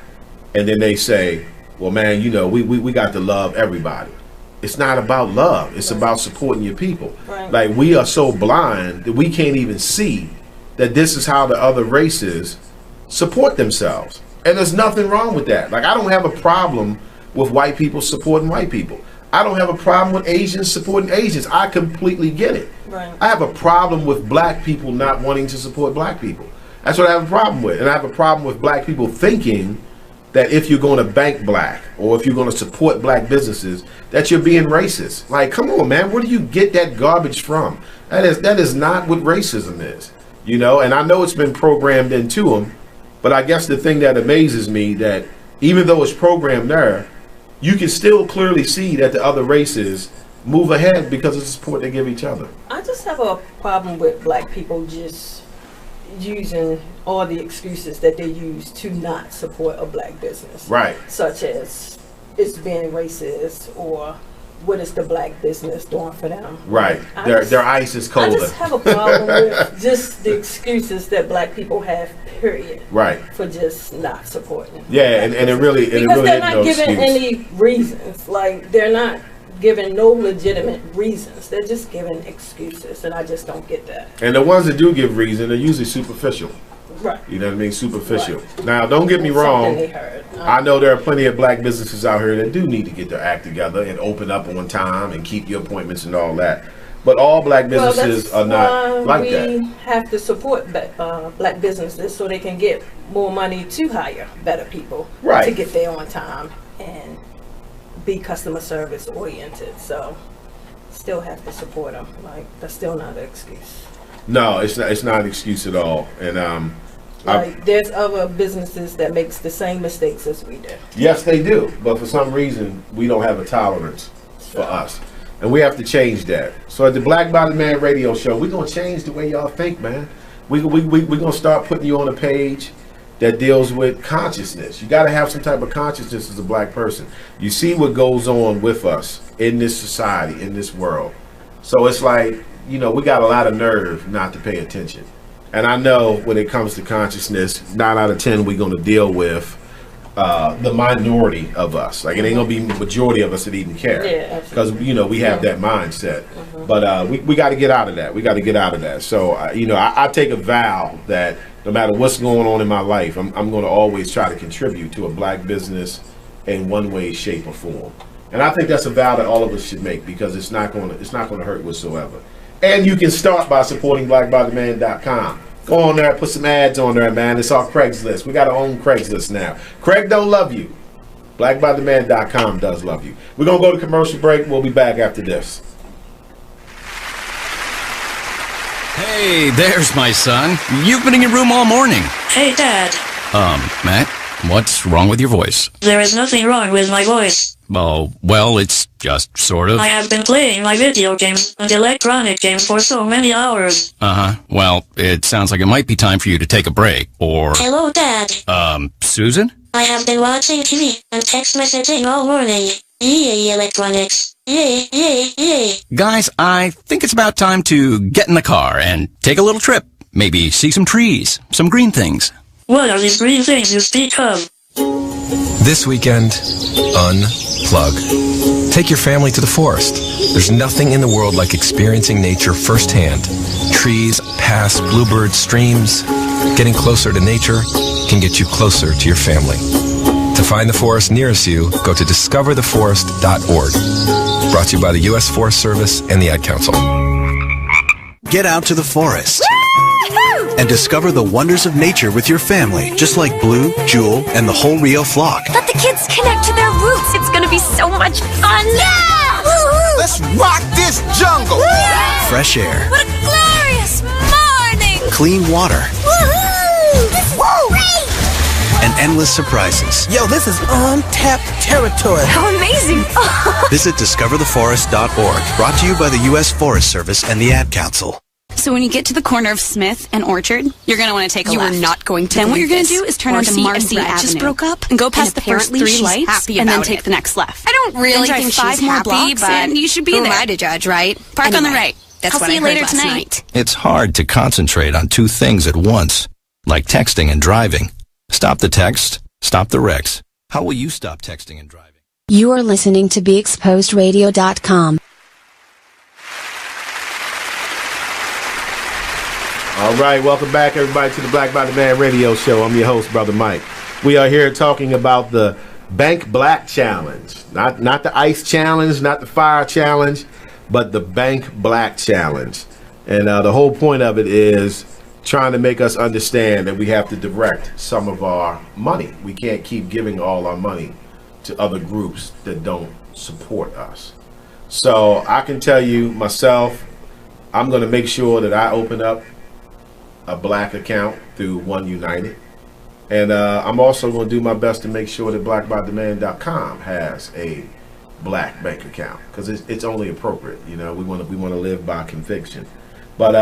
and then they say, well, man, we got to love everybody. It's not about love. It's about supporting your people. Right. Like, we are so blind that we can't even see that this is how the other races support themselves. And there's nothing wrong with that. Like, I don't have a problem with white people supporting white people. I don't have a problem with Asians supporting Asians. I completely get it. Right. I have a problem with black people not wanting to support black people. That's what I have a problem with. And I have a problem with black people thinking that if you're going to bank black or if you're going to support black businesses, that you're being racist. Like, come on, man, where do you get that garbage from? That is not what racism is, And I know it's been programmed into them, but I guess the thing that amazes me that even though it's programmed there, you can still clearly see that the other races move ahead because of the support they give each other. I just have a problem with black people just using all the excuses that they use to not support a black business. Right. Such as it's being racist, or what is the black business doing for them? Right. Their ice is colder. I just have a problem with just the excuses that black people have, period. Right. For just not supporting. Yeah, and it really because they're not no giving excuse. any reasons. Like, they're not giving no legitimate reasons. They're just giving excuses, and I just don't get that. And the ones that do give reason are usually superficial. Right. You know what I mean? Superficial. Right. Now, don't get me Something wrong. they heard. I know there are plenty of black businesses out here that do need to get their act together and open up on time and keep your appointments and all that. But all black businesses are not like that. We have to support black businesses so they can get more money to hire better people to get there on time and be customer service oriented. So still have to support them. Like, that's still not an excuse. No, it's not an excuse at all. And like, there's other businesses that makes the same mistakes as we do. Yes, they do. But for some reason, we don't have a tolerance for us. And we have to change that. So at the Black by the Man radio show, we're going to change the way y'all think, man. We're going to start putting you on a page that deals with consciousness. You got to have some type of consciousness as a black person. You see what goes on with us in this society, in this world. So it's like, you know, we got a lot of nerve not to pay attention. And I know when it comes to consciousness, 9 out of 10 we're going to deal with the minority of us. Like, it ain't going to be the majority of us that even care. Yeah, because, you know, we have that mindset. But we got to get out of that. We got to get out of that. So, you know, I take a vow that no matter what's going on in my life, I'm going to always try to contribute to a black business in one way, shape, or form. And I think that's a vow that all of us should make, because it's not going to hurt whatsoever. And you can start by supporting blackbodyman.com. Go on there, put some ads on there, man. It's our Craigslist. We got our own Craigslist now. Craig don't love you. Blackbodyman.com does love you. We're going to go to commercial break. We'll be back after this. Hey, there's my son. You've been in your room all morning. Hey, Dad. Matt, what's wrong with your voice? There is nothing wrong with my voice. Oh, well, it's just sort of. I have been playing my video games and electronic games for so many hours. Uh-huh. Well, it sounds like it might be time for you to take a break, or... Hello, Dad. Susan? I have been watching TV and text messaging all morning. Yay, electronics. Yay, yay, yay. Guys, I think it's about time to get in the car and take a little trip. Maybe see some trees, some green things. What are these green things you speak of? This weekend, unplug. Take your family to the forest. There's nothing in the world like experiencing nature firsthand. Trees, paths, bluebirds, streams. Getting closer to nature can get you closer to your family. To find the forest nearest you, go to discovertheforest.org. Brought to you by the U.S. Forest Service and the Ad Council. Get out to the forest and discover the wonders of nature with your family, just like Blue, Jewel, and the whole Rio flock. Let the kids connect to their roots. It's gonna be so much fun. Yeah! Woo-hoo! Let's rock this jungle. Yeah! Fresh air. What a glorious morning. Clean water. Woohoo! This is great! And endless surprises. Yo, this is untapped territory. How amazing. Visit discovertheforest.org. Brought to you by the U.S. Forest Service and the Ad Council. So when you get to the corner of Smith and Orchard, you're going to want to take a left. You are not going to. Then what you're going to this. do is turn Marcy onto Marcy and Brad Avenue. just broke up and go past the first 3 she's lights happy and then about take it. the next left. I don't really then think drive 5 she's more happy, blocks but and you should be who there. am I to judge, right? Park on the right. That's I'll what see I you heard later last tonight. night. It's hard to concentrate on 2 things at once, like texting and driving. Stop the text, stop the wrecks. How will you stop texting and driving? You are listening to BeExposedRadio.com. All right, welcome back, everybody, to the Black by the Man radio show. I'm your host, Brother Mike. We are here talking about the Bank Black Challenge. Not the Ice Challenge, not the Fire Challenge, but the Bank Black Challenge. And the whole point of it is trying to make us understand that we have to direct some of our money. We can't keep giving all our money to other groups that don't support us. So I can tell you myself, I'm going to make sure that I open up a black account through One United, And I'm also going to do my best to make sure that blackbydemand.com has a black bank account, because it's only appropriate. You know, we want to live by conviction. But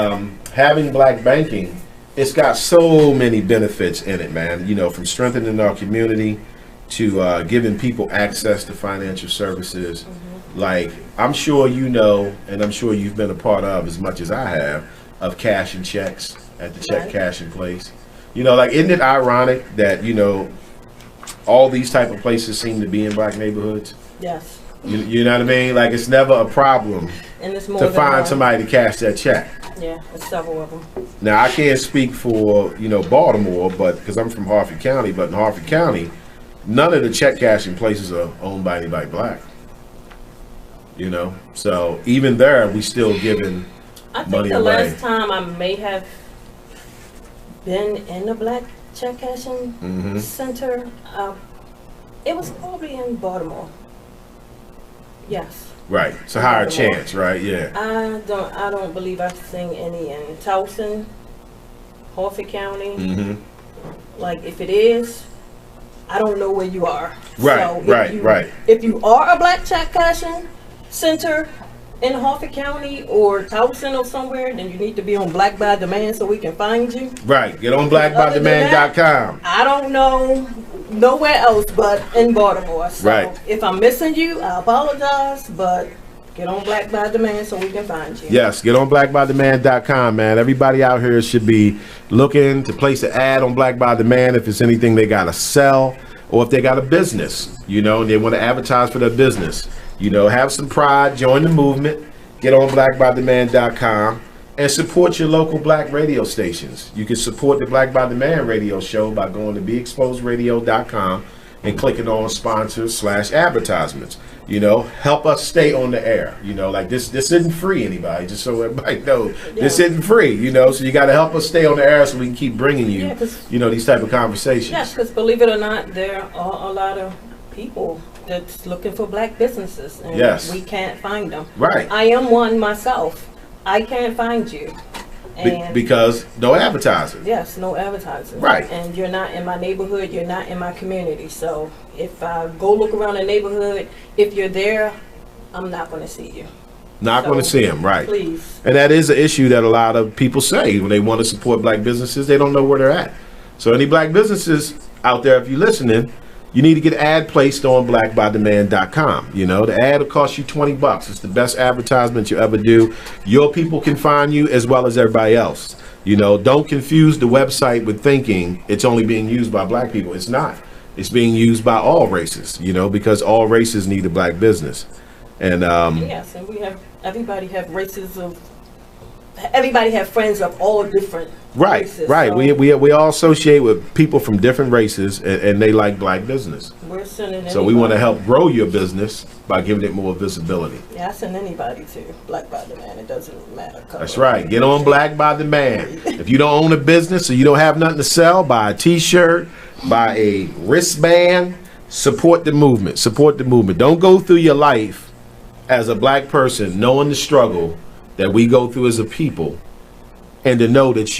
having black banking, it's got so many benefits in it, man. You know, from strengthening our community to giving people access to financial services. Like, I'm sure you know, and I'm sure you've been a part of as much as I have, of cash and checks at the check cashing place. You know, like, isn't it ironic that, you know, all these type of places seem to be in black neighborhoods? Yes. You know what I mean? Like, it's never a problem And it's more to than find one. somebody to cash that check. Yeah, there's several of them. Now, I can't speak for, you know, Baltimore, but because I'm from Harford County, but in Harford County, none of the check cashing places are owned by anybody black. You know, so even there, we still giving I think money the away. last time I may have been in the black check cashing center, it was probably in Baltimore. Yes. Right. It's a higher chance, right? Yeah. I don't believe I've seen any in Towson, Harford County. Like, if it is, I don't know where you are. Right, So if right. If you are a black check cashing center in Harford County or Towson or somewhere, then you need to be on Black by Demand so we can find you. Right. Get on blackbydemand.com. I don't know nowhere else but in Baltimore. So Right. if I'm missing you, I apologize, but get on Black by Demand so we can find you. Yes, get on blackbydemand.com, man. Everybody out here should be looking to place an ad on Black by Demand if it's anything they got to sell, or if they got a business, you know, and they want to advertise for their business. You know, have some pride, join the movement, get on blackbydemand.com, and support your local black radio stations. You can support the Black by Demand radio show by going to beexposedradio.com and clicking on sponsors / advertisements. You know, help us stay on the air. You know, like this isn't free, anybody, just so everybody knows. This isn't free, you know, so you got to help us stay on the air so we can keep bringing you, you know, these type of conversations. Yes, because believe it or not, there are a lot of people that's looking for black businesses, and we can't find them. Right. I am one myself. I can't find you. And Because no advertising. yes, no advertising. Right. And you're not in my neighborhood, you're not in my community. So if I go look around the neighborhood, if you're there, I'm not going to see you. Not going to see them, right. Please. And that is an issue that a lot of people say when they want to support black businesses, they don't know where they're at. So any black businesses out there, if you're listening, you need to get an ad placed on blackbydemand.com. You know, the ad will cost you $20. It's the best advertisement you ever do. Your people can find you as well as everybody else. You know, don't confuse the website with thinking it's only being used by black people. It's not. It's being used by all races, you know, because all races need a black business. And yes, and everybody have friends of all different races. Right. So We all associate with people from different races, and they like black business. we're sending So we want to help grow your business by giving it more visibility. Yeah, I send anybody to Black by Demand. It doesn't matter. Color. That's right. Get on Black by Demand. If you don't own a business or you don't have nothing to sell, buy a T-shirt, buy a wristband. Support the movement. Support the movement. Don't go through your life as a black person knowing the struggle that we go through as a people, and to know that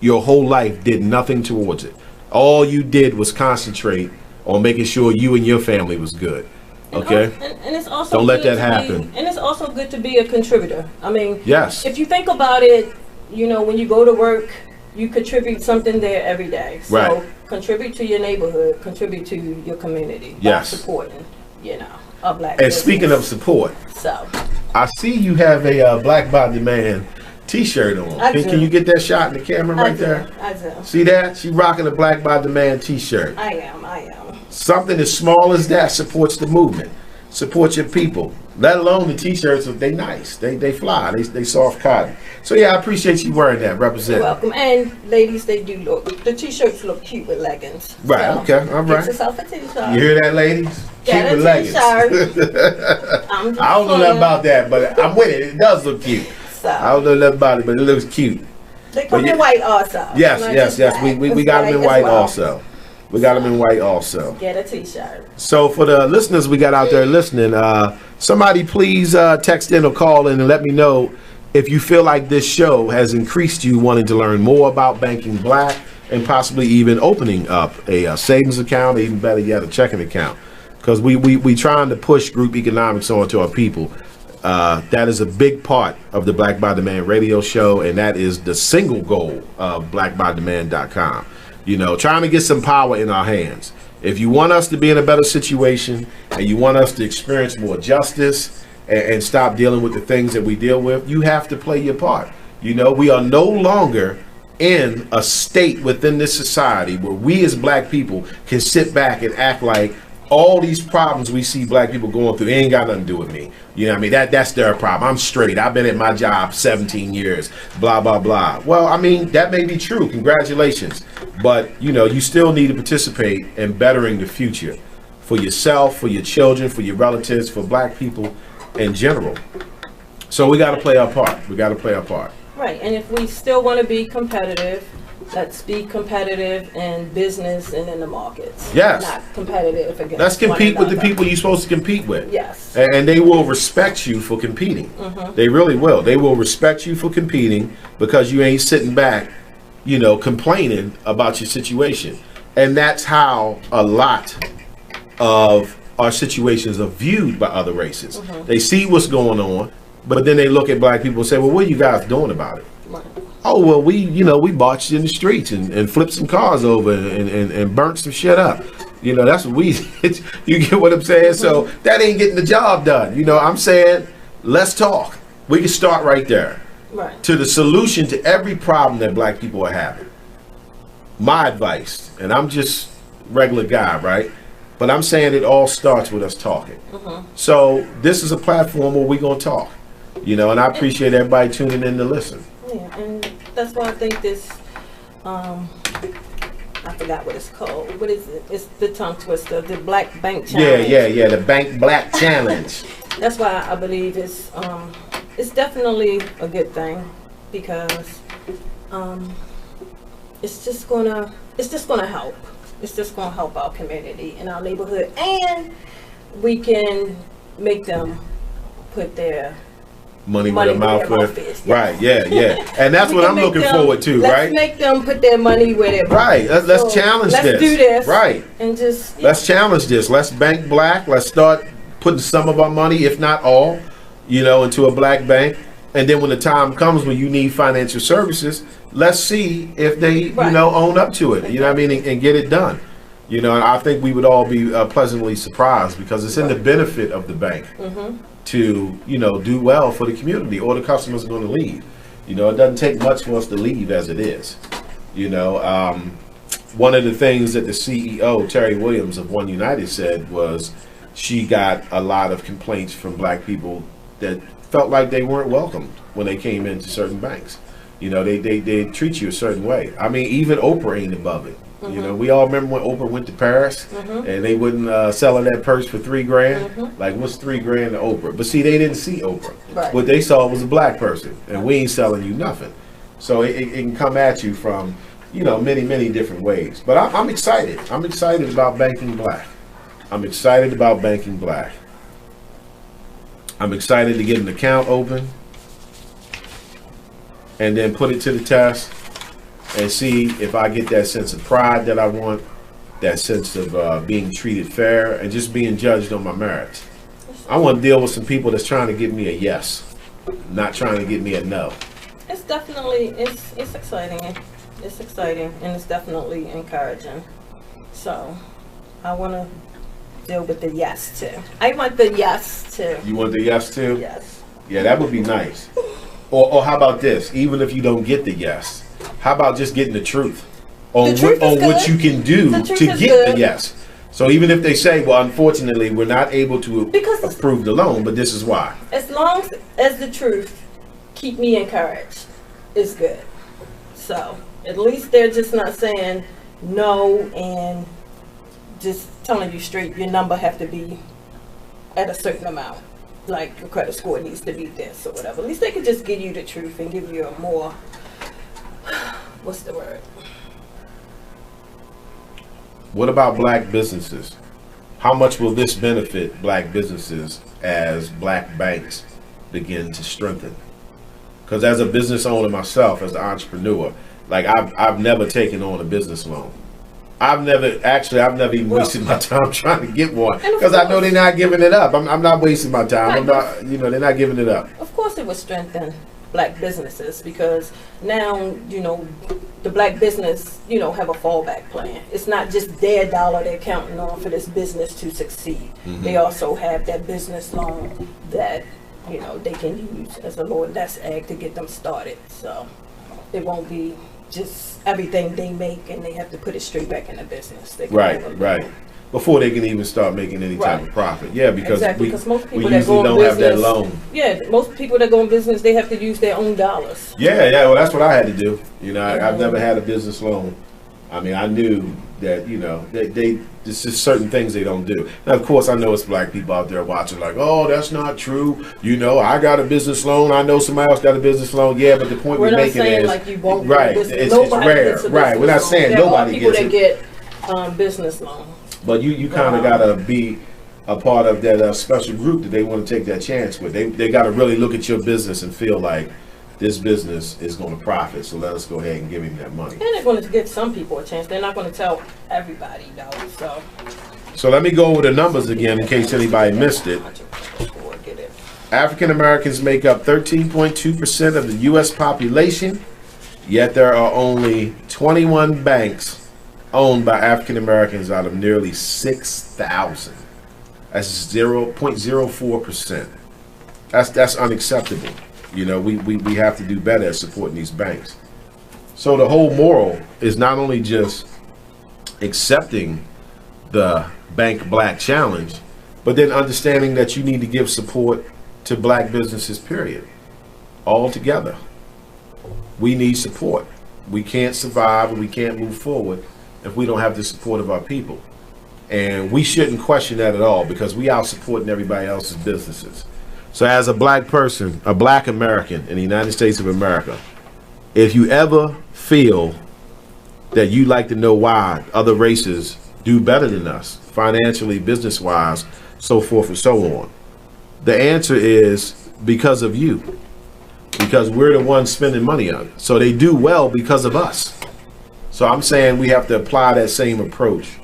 your whole life did nothing towards it. All you did was concentrate on making sure you and your family was good. Okay? And it's also don't let good that to happen. And it's also good to be a contributor. I mean, yes. If you think about it, you know, when you go to work, you contribute something there every day. So Right. contribute to your neighborhood, contribute to your community. Yes. By supporting, you know, a black And business. speaking of support, So I see you have a Black by Demand T-shirt on. I do. Can you get that shot in the camera right there? I do. See that? She rocking a Black by Demand T-shirt. I am. Something as small as that supports the movement, supports your people. Let alone the T-shirts, they nice, they fly, they soft cotton. So yeah, I appreciate you wearing that. Represent. You're welcome. And ladies, they do look. The t-shirts look cute with leggings. Right. So, Okay. All Get right. yourself a t-shirt. You hear that, ladies? Get Cute a with leggings. t-shirt. I don't know nothing about that, but I'm with it. It does look cute. So, I don't know nothing about it, but it looks cute. they come But in white also. Yes, Not yes, just yes. black. We It's got them in black white as well. also. We got them in white also. Get a t-shirt. So for the listeners we got out there listening, somebody please text in or call in and let me know if you feel like this show has increased you wanting to learn more about banking black, and possibly even opening up a savings account, or even better yet, a checking account. Because we trying to push group economics onto our people. That is a big part of the Black by Demand radio show, and that is the single goal of blackbydemand.com. You know, trying to get some power in our hands. If you want us to be in a better situation, and you want us to experience more justice and stop dealing with the things that we deal with, you have to play your part. You know, we are no longer in a state within this society where we as black people can sit back and act like all these problems we see black people going through ain't got nothing to do with me. You know what I mean? That's their problem. I'm straight. I've been at my job 17 years, blah, blah, blah. Well, I mean, that may be true. Congratulations. But, you know, you still need to participate in bettering the future for yourself, for your children, for your relatives, for black people in general. So we got to play our part. We got to play our part. Right. And if we still want to be competitive, let's be competitive in business and in the markets. Yes. Not competitive against Let's compete one with the people you're supposed to compete with. Yes. And they will respect you for competing. Mhm. They really will. They will respect you for competing because you ain't sitting back, you know, complaining about your situation. And that's how a lot of our situations are viewed by other races. Mhm. They see what's going on, but then they look at black people and say, well, what are you guys doing about it? Right. Oh, well, we marched in the streets and flipped some cars over and burnt some shit up. You know, that's what we, you get what I'm saying? So that ain't getting the job done. You know, I'm saying, let's talk. We can start right there. Right. To the solution to every problem that black people are having. My advice, and I'm just a regular guy, right? But I'm saying it all starts with us talking. Mhm. So this is a platform where we're going to talk. You know, and I appreciate everybody tuning in to listen. Yeah, and that's why I think this, I forgot what it's called. What is it? It's the tongue twister, the Black Bank Challenge. Yeah, the Bank Black Challenge. That's why I believe it's definitely a good thing because it's just gonna help. It's just gonna help our community and our neighborhood, and we can make them put their money where their mouth is. Yes. Right, yeah. And that's what I'm looking forward to, right? Let's make them put their money where their mouth is. Right, let's challenge this. Let's do this. Right. And just... Let's challenge this. Let's bank black. Let's start putting some of our money, if not all, you know, into a black bank. And then when the time comes when you need financial services, let's see if they, you know, own up to it. You know what I mean? And get it done. You know, and I think we would all be pleasantly surprised because it's in the benefit of the bank. Mm-hmm. To, you know, do well for the community, or the customers are going to leave. You know, it doesn't take much for us to leave as it is. You know, one of the things that the CEO, Terry Williams of One United, said was she got a lot of complaints from black people that felt like they weren't welcomed when they came into certain banks. You know, they treat you a certain way. I mean, even Oprah ain't above it. Mm-hmm. You know, we all remember when Oprah went to Paris and they wouldn't sell her that purse for $3 grand. Like, what's $3 grand to Oprah? But see, they didn't see Oprah. Right. What they saw was a black person, and we ain't selling you nothing. So it can come at you from, you know, many different ways. But I'm excited. I'm excited about banking black. I'm excited about banking black. I'm excited to get an account open and then put it to the test and see if I get that sense of pride that I want, that sense of being treated fair and just being judged on my merits. I want to deal with some people that's trying to give me a yes, not trying to give me a no. It's definitely, it's exciting. It's exciting, and it's definitely encouraging. So I want to deal with the yes too. I want the yes too. You want the yes too? Yes. Yeah, that would be nice. Or how about this? Even if you don't get the yes, how about just getting the truth on what you can do to get the yes? So even if they say, well, unfortunately, we're not able to approve the loan, but this is why. As long as the truth keep me encouraged, it's good. So at least they're just not saying no and just telling you straight your number have to be at a certain amount. Like your credit score needs to be this or whatever. At least they could just give you the truth and give you a more, what's the word? What about black businesses? How much will this benefit black businesses as black banks begin to strengthen? Because as a business owner myself, as an entrepreneur, Like I've never taken on a business loan. I've never even wasted my time trying to get one because I know they're not giving it up. I'm not wasting my time. I'm not, they're not giving it up. Of course, it would strengthen black businesses because now, the black business, have a fallback plan. It's not just their dollar they're counting on for this business to succeed. Mm-hmm. They also have that business loan that, they can use as a lower nest egg to get them started. So it won't be just everything they make and they have to put it straight back in the business. Right. Before they can even start making any type of profit. Yeah, because because most people we usually don't have that loan. Yeah, most people that go in business, they have to use their own dollars. Yeah, well, that's what I had to do. I've never had a business loan. I mean, I knew that, there's just certain things they don't do. Now, of course, I know it's black people out there watching like, oh, that's not true. I got a business loan. I know somebody else got a business loan. Yeah, but the point we're making is, like you won't right, it's rare. Right, we're not saying nobody gets it. There are people that get business loans. But you kind of got to be a part of that special group that they want to take that chance with. They got to really look at your business and feel like this business is going to profit, so let us go ahead and give him that money. And they're going to give some people a chance. They're not going to tell everybody, though. So let me go over the numbers again in case anybody missed it. African Americans make up 13.2% of the U.S. population, yet there are only 21 banks owned by African Americans out of nearly 6,000. That's 0.04%. That's unacceptable. We have to do better at supporting these banks. So the whole moral is not only just accepting the Bank Black Challenge, but then understanding that you need to give support to black businesses, period. All together. We need support. We can't survive and we can't move forward if we don't have the support of our people. And we shouldn't question that at all because we out supporting everybody else's businesses. So as a black person, a black American in the United States of America, if you ever feel that you'd like to know why other races do better than us, financially, business-wise, so forth and so on, the answer is because of you. Because we're the ones spending money on it. So they do well because of us. So I'm saying we have to apply that same approach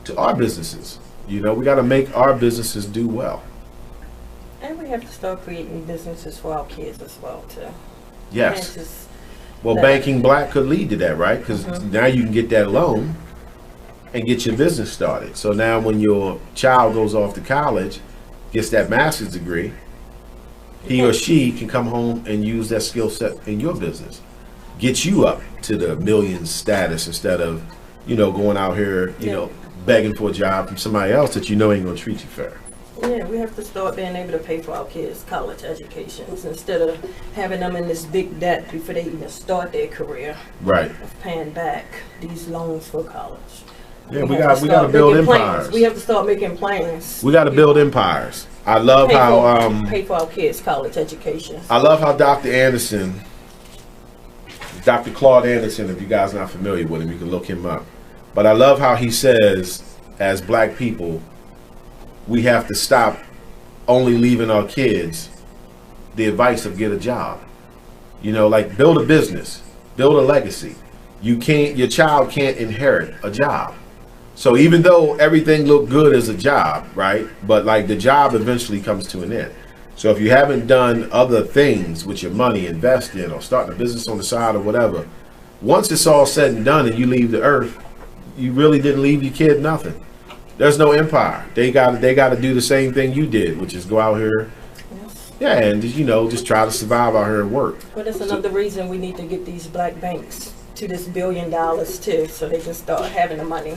to our businesses. We got to make our businesses do well. And we have to start creating businesses for our kids as well, too. Yes. Well, Banking Black could lead to that, right? Because now you can get that loan and get your business started. So now when your child goes off to college, gets that master's degree, he or she can come home and use that skill set in your business. Get you up to the millions status instead of, going out here, begging for a job from somebody else that ain't going to treat you fair. Yeah, we have to start being able to pay for our kids' college educations instead of having them in this big debt before they even start their career. Right. Of paying back these loans for college. Yeah, we got to build empires. We have to start making plans. We got to build empires. I love how pay for our kids' college education. I love how Dr. Claude Anderson, if you guys are not familiar with him, you can look him up. But I love how he says, as black people, we have to stop only leaving our kids the advice of get a job. Like build a business, build a legacy. Your child can't inherit a job. So even though everything looked good as a job, right? But like the job eventually comes to an end. So if you haven't done other things with your money, invest in or starting a business on the side or whatever, once it's all said and done and you leave the earth, you really didn't leave your kid nothing. There's no empire. They got to do the same thing you did, which is go out here, and just try to survive out here and work. But that's another reason we need to get these black banks to this $1 billion too, so they can start having the money,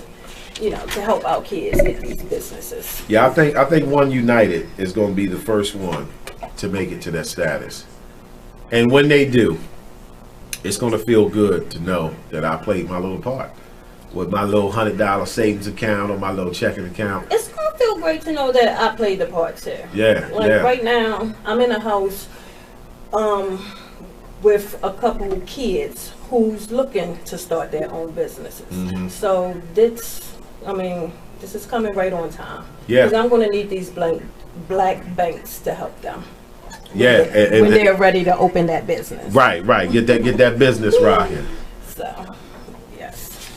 to help our kids get these businesses. Yeah, I think One United is going to be the first one to make it to that status, and when they do, it's going to feel good to know that I played my little part. With my little $100 savings account or my little checking account. It's gonna feel great to know that I played the part too. Yeah. Right now, I'm in a house with a couple of kids who's looking to start their own businesses. Mm-hmm. So this is coming right on time. Yeah. Because I'm gonna need these black banks to help them. Yeah. When they're ready to open that business. Right. Get that business rocking. So, yes.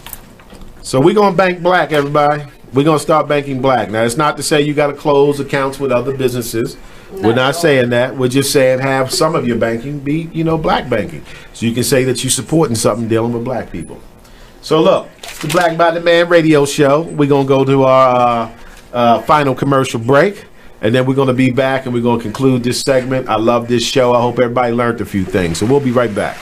So we're going to bank black, everybody. We're going to start banking black. Now, it's not to say you got to close accounts with other businesses. We're not saying that. We're just saying have some of your banking be, black banking. So you can say that you're supporting something dealing with black people. So look, it's the Black by the Man radio show. We're going to go to our final commercial break. And then we're going to be back and we're going to conclude this segment. I love this show. I hope everybody learned a few things. So we'll be right back.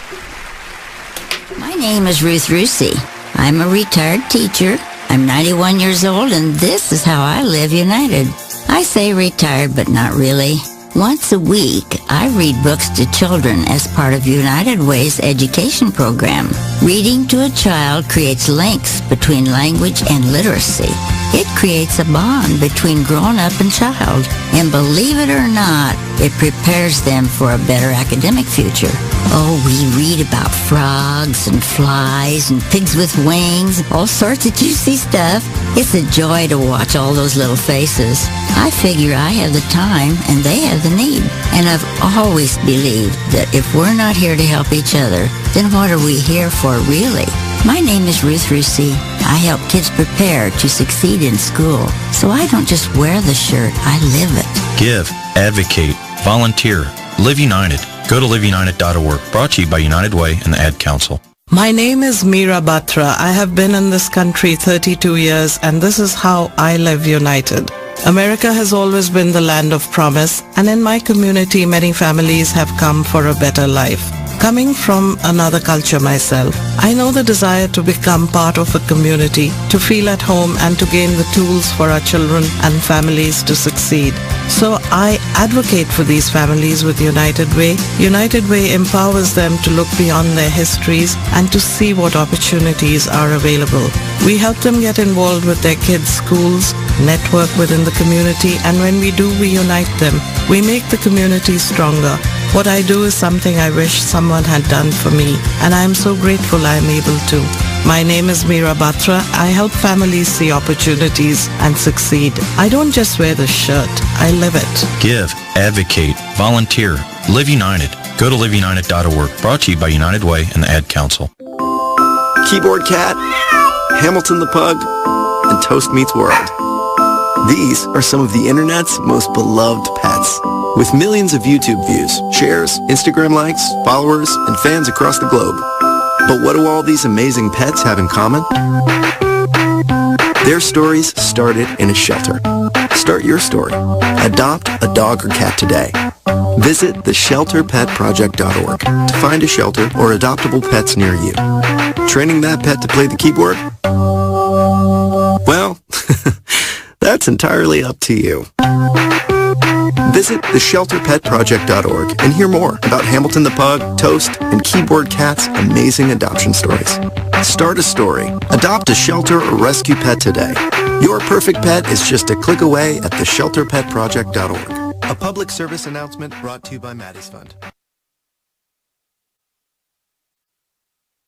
My name is Ruth Rusi. I'm a retired teacher. I'm 91 years old, and this is how I live united. I say retired, but not really. Once a week, I read books to children as part of United Way's education program. Reading to a child creates links between language and literacy. It creates a bond between grown-up and child. And believe it or not, it prepares them for a better academic future. Oh, we read about frogs and flies and pigs with wings, all sorts of juicy stuff. It's a joy to watch all those little faces. I figure I have the time and they have the need. And I've always believed that if we're not here to help each other, then what are we here for really? My name is Ruth Rusi. I help kids prepare to succeed in school. So I don't just wear the shirt, I live it. Give, advocate, volunteer, live united. Go to liveunited.org. Brought to you by United Way and the Ad Council. My name is Meera Batra. I have been in this country 32 years, and this is how I live united. America has always been the land of promise, and in my community, many families have come for a better life. Coming from another culture myself, I know the desire to become part of a community, to feel at home and to gain the tools for our children and families to succeed. So I advocate for these families with United Way. United Way empowers them to look beyond their histories and to see what opportunities are available. We help them get involved with their kids' schools, network within the community, and when we do, we unite them. We make the community stronger. What I do is something I wish someone had done for me, and I am so grateful I am able to. My name is Meera Batra. I help families see opportunities and succeed. I don't just wear the shirt, I live it. Give, advocate, volunteer, live united. Go to liveunited.org. Brought to you by United Way and the Ad Council. Keyboard Cat, Hamilton the Pug, and Toast Meets World. These are some of the internet's most beloved pets. With millions of YouTube views, shares, Instagram likes, followers, and fans across the globe. But what do all these amazing pets have in common? Their stories started in a shelter. Start your story. Adopt a dog or cat today. Visit theshelterpetproject.org to find a shelter or adoptable pets near you. Training that pet to play the keyboard? Well, that's entirely up to you. Visit theshelterpetproject.org and hear more about Hamilton the Pug, Toast, and Keyboard Cat's amazing adoption stories. Start a story. Adopt a shelter or rescue pet today. Your perfect pet is just a click away at theshelterpetproject.org. A public service announcement brought to you by Maddie's Fund.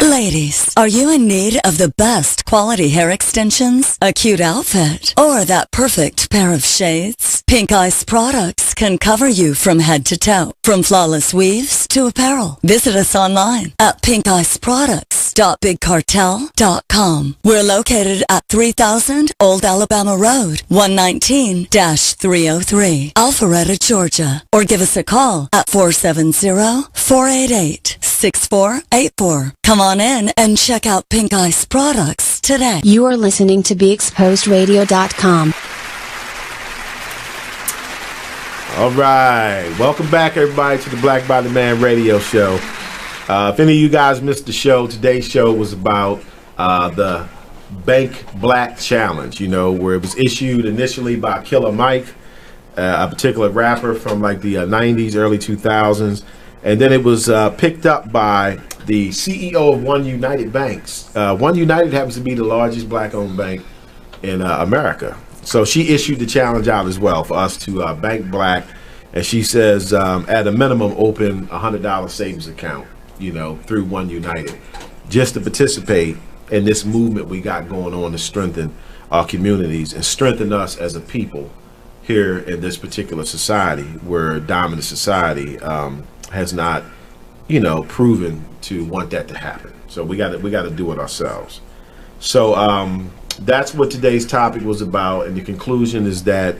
Ladies, are you in need of the best quality hair extensions, a cute outfit, or that perfect pair of shades? Pink Ice Products can cover you from head to toe, from flawless weaves to apparel. Visit us online at pinkiceproducts.bigcartel.com. We're located at 3000 Old Alabama Road, 119-303, Alpharetta, Georgia. Or give us a call at 470-488-6484. Come on in and check out Pink Ice Products today. You are listening to BeExposedRadio.com. All right. Welcome back, everybody, to the Black by the Man radio show. If any of you guys missed the show, today's show was about the Bank Black Challenge, where it was issued initially by Killer Mike, a particular rapper from like the 90s, early 2000s. And then it was picked up by the CEO of One United Banks. One United happens to be the largest black-owned bank in America. So she issued the challenge out as well for us to bank black. And she says, at a minimum, open a $100 savings account, through One United, just to participate in this movement we got going on to strengthen our communities and strengthen us as a people here in this particular society, where dominant society has not, proven to want that to happen. So we got to do it ourselves. So that's what today's topic was about, and the conclusion is that,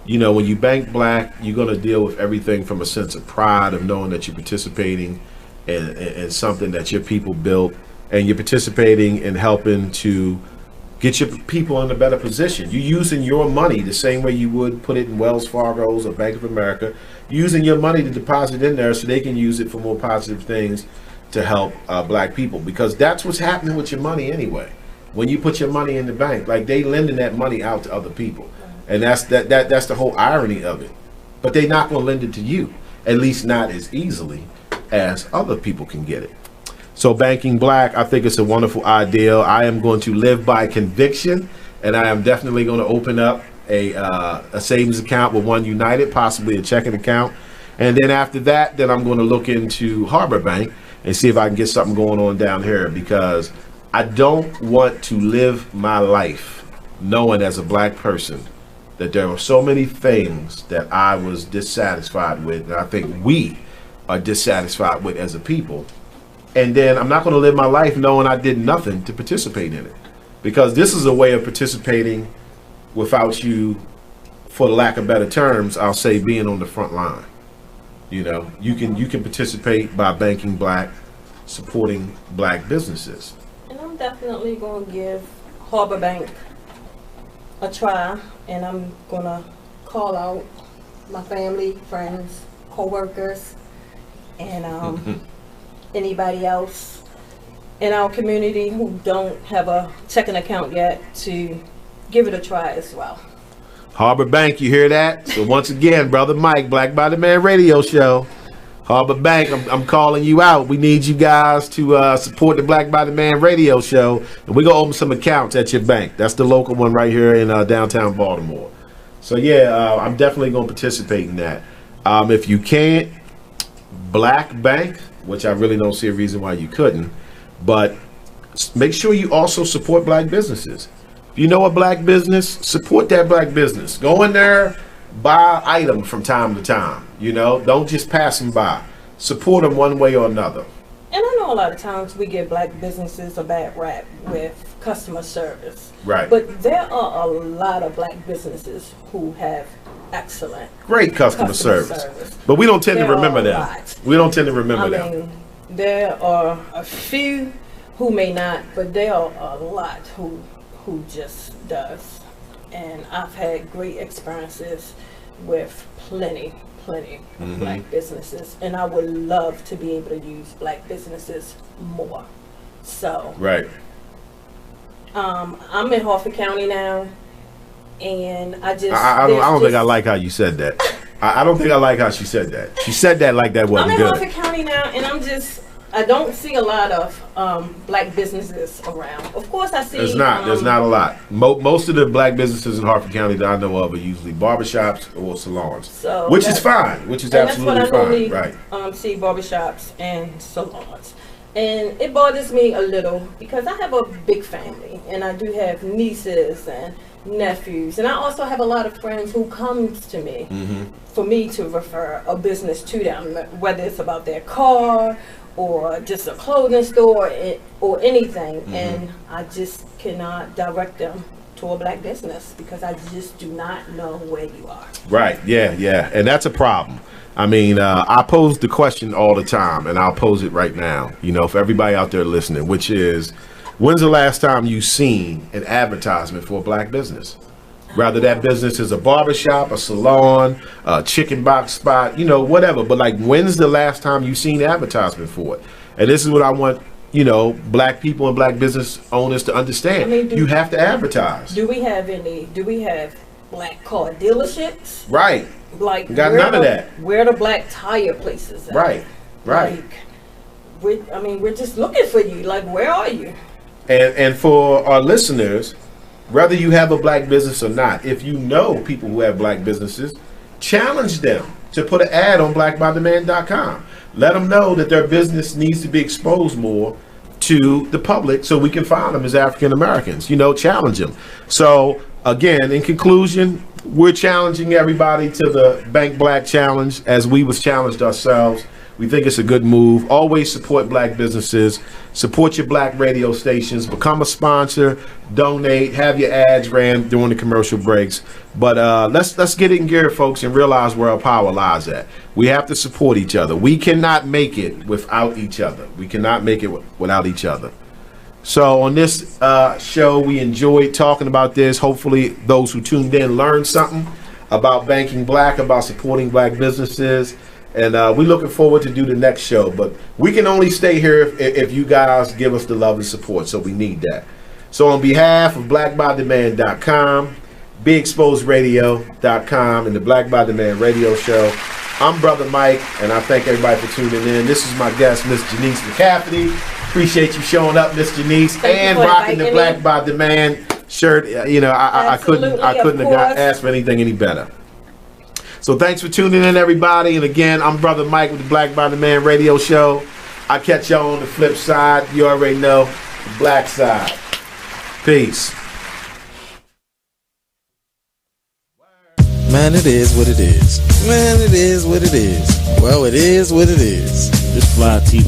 you know, when you bank black, you're going to deal with everything from a sense of pride of knowing that you're participating in something that your people built, and you're participating in helping to get your people in a better position. You're using your money the same way you would put it in Wells Fargo's or Bank of America. You're using your money to deposit in there so they can use it for more positive things to help black people, because that's what's happening with your money anyway. When you put your money in the bank, like, they lending that money out to other people, and that's the whole irony of it. But they're not going to lend it to you, at least not as easily as other people can get it. So banking black, I think it's a wonderful idea. I am going to live by conviction, and I am definitely going to open up a savings account with One United, possibly a checking account. And then after that, then I'm going to look into Harbor Bank and see if I can get something going on down here, because I don't want to live my life knowing as a black person that there were so many things that I was dissatisfied with, and I think we are dissatisfied with as a people. And then I'm not going to live my life knowing I did nothing to participate in it, because this is a way of participating without you, for lack of better terms, I'll say, being on the front line. You know, you can participate by banking black, supporting black businesses. And I'm definitely going to give Harbor Bank a try, and I'm going to call out my family, friends, co-workers, and anybody else in our community who don't have a checking account yet to give it a try as well. Harbor Bank, you hear that? So once again, Brother Mike, Black by the Man Radio Show. Harbor Bank, I'm calling you out. We need you guys to support the Black by the Man Radio Show, and we're going to open some accounts at your bank. That's the local one right here in downtown Baltimore. So yeah, I'm definitely going to participate in that. If you can't, Black Bank, which I really don't see a reason why you couldn't, but make sure you also support black businesses. If you know a black business, support that black business. Go in there, buy an item from time to time. You know, don't just pass them by. Support them one way or another. And I know a lot of times we give black businesses a bad rap with customer service. Right. But there are a lot of black businesses who have excellent, great customer service. But we don't tend to remember them. We don't tend to remember them. There are a few who may not, but there are a lot who just does. And I've had great experiences with plenty of black businesses, and I would love to be able to use black businesses more. So right. I'm in Harford County now, and I don't think I like how you said that. I don't think I like how she said that. She said that like that wasn't good. I'm in Harford County now, and I don't see a lot of black businesses around. Of course, I see. There's not a lot. Most of the black businesses in Harford County that I know of are usually barbershops or salons, so which is fine. Which is absolutely fine. Right. See barbershops and salons, and it bothers me a little because I have a big family, and I do have nieces and nephews, and I also have a lot of friends who comes to me for me to refer a business to them, whether it's about their car or just a clothing store or anything, and I just cannot direct them to a black business because I just do not know where you are. Right, yeah, and that's a problem. I mean, I pose the question all the time, and I'll pose it right now, you know, for everybody out there listening, which is, when's the last time you seen an advertisement for a black business? Rather that business is a barbershop, a salon, a chicken box spot, you know, whatever. But like, when's the last time you seen advertisement for it? And this is what I want, you know, black people and black business owners to understand. I mean, you have to advertise. Do we have black car dealerships? Right. Like, got none of that. Where the black tire places at? Right. Like, we're just looking for you. Like, where are you? And for our listeners, whether you have a black business or not, if you know people who have black businesses, challenge them to put an ad on blackbytheman.com. Let them know that their business needs to be exposed more to the public so we can find them as African Americans. You know, challenge them. So again, in conclusion, we're challenging everybody to the Bank Black Challenge as we was challenged ourselves. We think it's a good move. Always support black businesses. Support your black radio stations. Become a sponsor. Donate. Have your ads ran during the commercial breaks. But let's get in gear, folks, and realize where our power lies at. We have to support each other. We cannot make it without each other. We cannot make it without each other. So on this show, we enjoyed talking about this. Hopefully those who tuned in learned something about banking black, about supporting black businesses. And we're looking forward to do the next show. But we can only stay here if you guys give us the love and support. So we need that. So on behalf of BlackByDemand.com, BeExposedRadio.com, and the Black by Demand Radio Show, I'm Brother Mike, and I thank everybody for tuning in. This is my guest, Miss Janice McCafferty. Appreciate you showing up, Miss Janice, and rocking the Black by Demand shirt. You know, I couldn't have asked for anything any better. So thanks for tuning in, everybody. And again, I'm Brother Mike with the Black by Demand Radio Show. I'll catch y'all on the flip side. You already know, the black side. Peace. Man, it is what it is. Man, it is what it is. Well, it is what it is. This fly T.